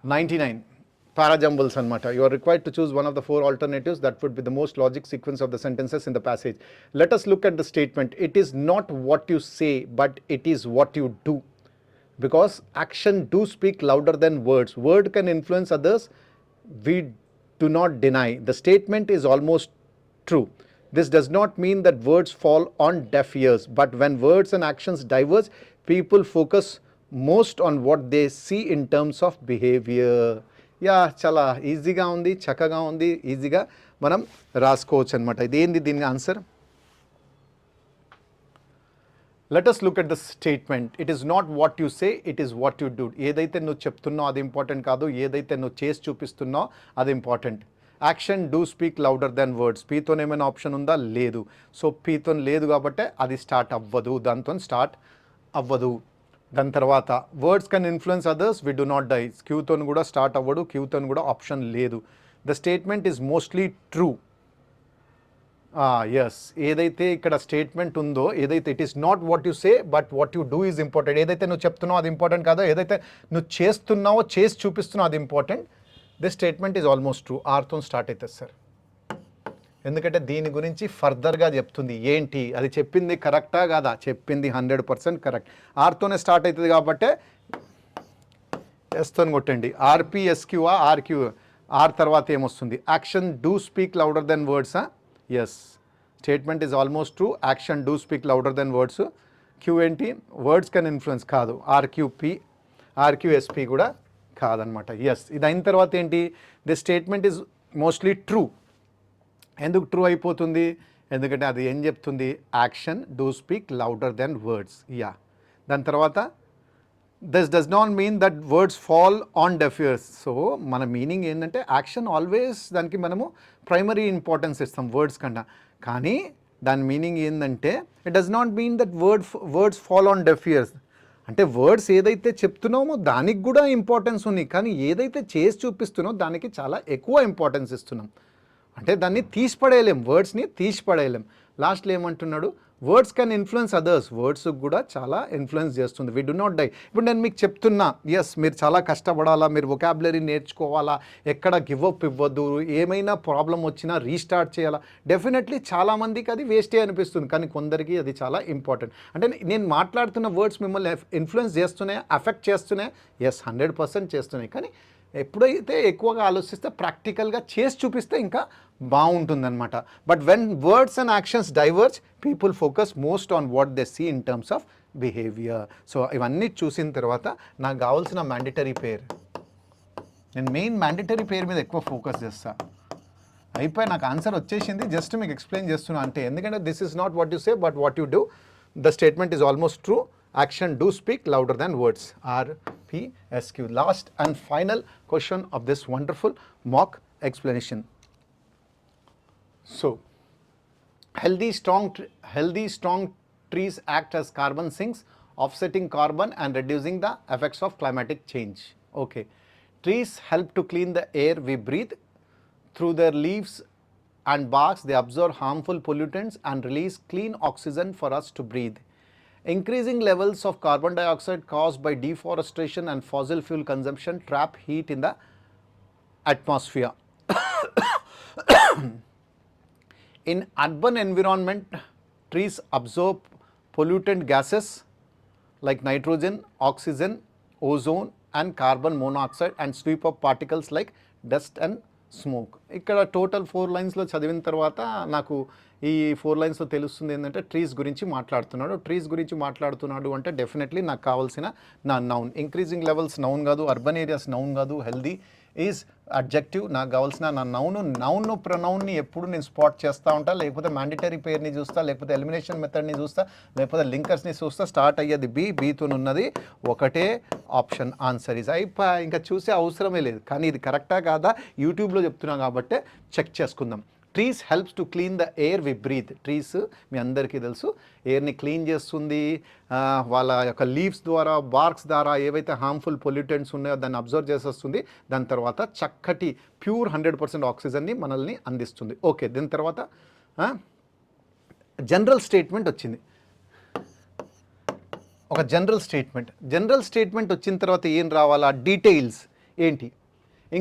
99. Parajumbles anamata. You are required to choose one of the 4 alternatives that would be the most logic sequence of the sentences in the passage. Let us look at the statement. It is not what you say, but it is what you do. Because action do speak louder than words. Word can influence others, we do not deny. The statement is almost true. This does not mean that words fall on deaf ears, but when words and actions diverge, people focus most on what they see in terms of behavior. Yeah చాలా ఈజీగా ఉంది, చక్కగా ఉంది, ఈజీగా మనం రాసుకోవచ్చు అనమాట. ఇదేంది దీని answer? Let us look at the statement. It is not what you say, it is what you do. ఏదైతే నువ్వు చెప్తున్నావు అది ఇంపార్టెంట్ కాదు, ఏదైతే నువ్వు చేసి చూపిస్తున్నావు అది important. Action do speak louder than words. పీతో ఏమైనా ఆప్షన్ ఉందా? లేదు. సో పీతో లేదు కాబట్టి అది స్టార్ట్ అవ్వదు, దాంతో స్టార్ట్ అవ్వదు. దాని తర్వాత words can influence others, we do not die. క్యూతో కూడా స్టార్ట్ అవ్వడు, క్యూతో కూడా ఆప్షన్ లేదు. The statement is mostly true. Yes, ఏదైతే ఇక్కడ స్టేట్మెంట్ ఉందో, ఏదైతే it is not what you say but what you do is important. ఏదైతే నువ్వు చెప్తున్నావు అది ఇంపార్టెంట్ కాదో, ఏదైతే నువ్వు చేస్తున్నావో చేసి చూపిస్తున్నావు అది important. This statement is almost true. ఆర్తో స్టార్ట్ అవుతుంది సార్, ఎందుకంటే దీని గురించి ఫర్దర్గా చెప్తుంది. ఏంటి అది చెప్పింది కరెక్టా కాదా? చెప్పింది 100% కరెక్ట్. ఆర్తోనే స్టార్ట్ అవుతుంది కాబట్టి ఎస్తో కొట్టండి. ఆర్పిఎస్క్యూఆ ఆర్క్యూ, ఆర్ తర్వాత ఏమొస్తుంది? Action do speak louder than వర్డ్సా? Yes, statement is almost true. Action do speak louder than words. Q ఏంటి? వర్డ్స్ కెన్ ఇన్ఫ్లుయెన్స్ కాదు. ఆర్క్యూపీ, ఆర్క్యూఎస్పీ కూడా కాదనమాట. ఎస్, ఇది అయిన తర్వాత ఏంటి? This statement is mostly true. ఎందుకు ట్రూ అయిపోతుంది? ఎందుకంటే అది ఏం చెప్తుంది? Action do speak louder than words. Yeah, దాని తర్వాత this does not mean that words fall on deaf ears. So మన మీనింగ్ ఏంటంటే యాక్షన్ ఆల్వేస్ దానికి మనము ప్రైమరీ ఇంపార్టెన్స్ ఇస్తాం వర్డ్స్ కన్నా. కానీ దాని మీనింగ్ ఏంటంటే it does not mean that words fall on deaf years. అంటే వర్డ్స్ ఏదైతే చెప్తున్నామో దానికి కూడా ఇంపార్టెన్స్ ఉంది, కానీ ఏదైతే చేసి చూపిస్తున్నామో దానికి చాలా ఎక్కువ ఇంపార్టెన్స్ ఇస్తున్నాం. అంటే దాన్ని తీసిపడేయలేం, వర్డ్స్ని తీసిపడేయలేం. లాస్ట్లో ఏమంటున్నాడు? Words can influence others. Words కూడా చాలా ఇన్ఫ్లుయెన్స్ చేస్తుంది. We do not die. ఇప్పుడు నేను మీకు చెప్తున్నా, ఎస్ మీరు చాలా కష్టపడాలా, మీరు వొకాబులరీ నేర్చుకోవాలా, ఎక్కడ గివ్ అప్ ఇవ్వద్దు, ఏమైనా ప్రాబ్లం వచ్చినా రీస్టార్ట్ చేయాలా. డెఫినెట్లీ చాలామందికి అది వేస్టే అనిపిస్తుంది, కానీ కొందరికి అది చాలా ఇంపార్టెంట్. అంటే నేను మాట్లాడుతున్న వర్డ్స్ మిమ్మల్ని ఇన్ఫ్లుయెన్స్ చేస్తున్నాయా, అఫెక్ట్ చేస్తున్నాయా? ఎస్, 100% చేస్తున్నాయి. కానీ ఎప్పుడైతే ఎక్కువగా ఆలోచిస్తే ప్రాక్టికల్గా చేసి చూపిస్తే ఇంకా బాగుంటుందన్నమాట. But when words and actions diverge, people focus most on what they see in terms of behaviour. So ఇవన్నీ చూసిన తర్వాత నాకు కావాల్సిన మ్యాండేటరీ పేర్, నేను మెయిన్ మ్యాండేటరీ పేర్ మీద ఎక్కువ ఫోకస్ చేస్తా. అయిపోయి నాకు ఆన్సర్ వచ్చేసింది, జస్ట్ మీకు ఎక్స్ప్లెయిన్ చేస్తున్నా అంటే. ఎందుకంటే this is not what you say but what you do. The statement is almost true. Action do speak louder than words. RPSQ. Last and final question of this wonderful mock explanation. So, healthy strong trees act as carbon sinks, offsetting carbon and reducing the effects of climatic change. Okay. Trees help to clean the air we breathe. Through their leaves and barks, they absorb harmful pollutants and release clean oxygen for us to breathe. Increasing levels of carbon dioxide caused by deforestation and fossil fuel consumption trap heat in the atmosphere. In urban environment, trees absorb pollutant gases like nitrogen, oxygen, ozone and carbon monoxide and sweep up particles like dust and smoke. ఇక్కడ టోటల్ 4 లైన్స్లో చదివిన తర్వాత నాకు ఈ 4 లైన్స్లో తెలుస్తుంది ఏంటంటే ట్రీస్ గురించి మాట్లాడుతున్నాడు. ట్రీస్ గురించి మాట్లాడుతున్నాడు అంటే డెఫినెట్లీ నాకు కావాల్సిన నా నౌన్. ఇంక్రీజింగ్ లెవెల్స్ నౌన్ కాదు, అర్బన్ ఏరియాస్ నౌన్ కాదు, హెల్దీ ఈజ్ అడ్జెక్టివ్. నాకు కావాల్సిన నా నౌన్ ప్రొనౌన్ని ఎప్పుడు నేను స్పాట్ చేస్తూ ఉంటా, లేకపోతే మ్యాండేటరీ పేర్ని చూస్తా, లేకపోతే ఎలిమినేషన్ మెథడ్ని చూస్తా, లేకపోతే లింకర్స్ని చూస్తా. స్టార్ట్ అయ్యేది బీతో ఉన్నది ఒకటే ఆప్షన్. ఆన్సర్ ఈజ్ అయిపోయి, ఇంకా చూసే అవసరమే లేదు. కానీ ఇది కరెక్టా కాదా యూట్యూబ్లో చెప్తున్నా కాబట్టి చెక్ చేసుకుందాం. Trees helps to clean the air we breathe. Trees మీ అందరికీ తెలుసు ఎయిర్ని క్లీన్ చేస్తుంది. వాళ్ళ యొక్క లీవ్స్ ద్వారా, బార్క్స్ ద్వారా ఏవైతే హార్మ్ఫుల్ పొల్యూటెంట్స్ ఉన్నాయో దాన్ని అబ్జర్వ్ చేసేస్తుంది. దాని తర్వాత చక్కటి ప్యూర్ 100% ఆక్సిజన్ని మనల్ని అందిస్తుంది. ఓకే, దీని తర్వాత జనరల్ స్టేట్మెంట్ వచ్చింది. ఒక జనరల్ స్టేట్మెంట్ వచ్చిన తర్వాత ఏం రావాలా? డీటెయిల్స్ ఏంటి?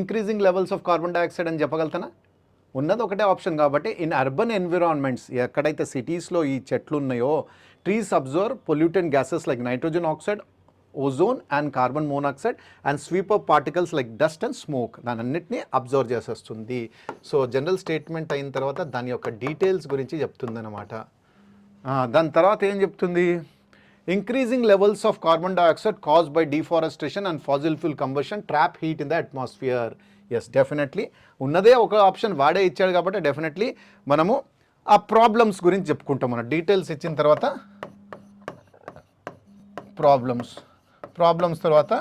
Increasing levels of carbon dioxide అని చెప్పగలుగుతానా? ఉన్నది ఒకటే ఆప్షన్ కాబట్టి ఇన్ అర్బన్ ఎన్విరాన్మెంట్స్, ఎక్కడైతే సిటీస్లో ఈ చెట్లు ఉన్నాయో, trees observe pollutant gases like nitrogen oxide, ozone and carbon monoxide and sweep up particles like dust and smoke. దాని అన్నిటినీ అబ్జర్వ్ చేసేస్తుంది. సో జనరల్ స్టేట్మెంట్ అయిన తర్వాత దాని యొక్క డీటెయిల్స్ గురించి చెప్తుంది అనమాట. దాని తర్వాత ఏం చెప్తుంది? Increasing levels of carbon dioxide caused by deforestation and fossil fuel combustion trap heat in the atmosphere. Yes, definitely ఉన్నదే ఒక ఆప్షన్ వాడే ఇచ్చాడు కాబట్టి డెఫినెట్లీ మనము ఆ ప్రాబ్లమ్స్ గురించి చెప్పుకుంటాం. మనం డీటెయిల్స్ ఇచ్చిన తర్వాత ప్రాబ్లమ్స్ తర్వాత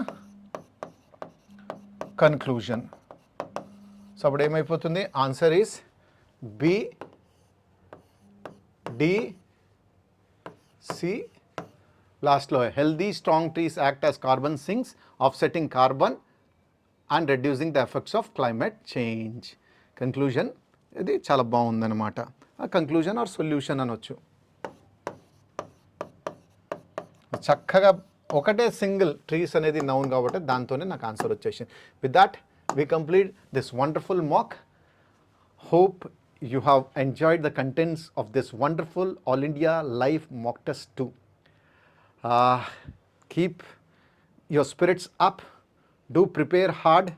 కన్క్లూజన్. సో అప్పుడు ఏమైపోతుంది? Answer is B, D, C. లాస్ట్లో healthy strong trees act as carbon sinks offsetting carbon and reducing the effects of climate change. Conclusion ఇది చాలా బాగుందన్నమాట. ఆ కంక్లూజన్ ఆర్ సొల్యూషన్ అనొచ్చు. చక్కగా ఒకటే సింగిల్ ట్రీస్ అనేది నౌన్ కాబట్టి దాంతోనే నాకు ఆన్సర్ వచ్చేసింది. With that we complete this wonderful mock. Hope you have enjoyed the contents of this wonderful All India Live Mock Test 2. Keep your spirits up. Do prepare hard.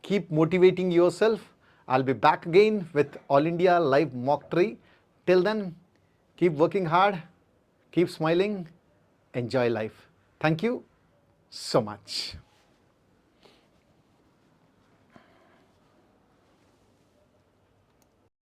Keep motivating yourself. I'll be back again with All India Live Mock 3. Till then, keep working hard. Keep smiling. Enjoy life. Thank you so much.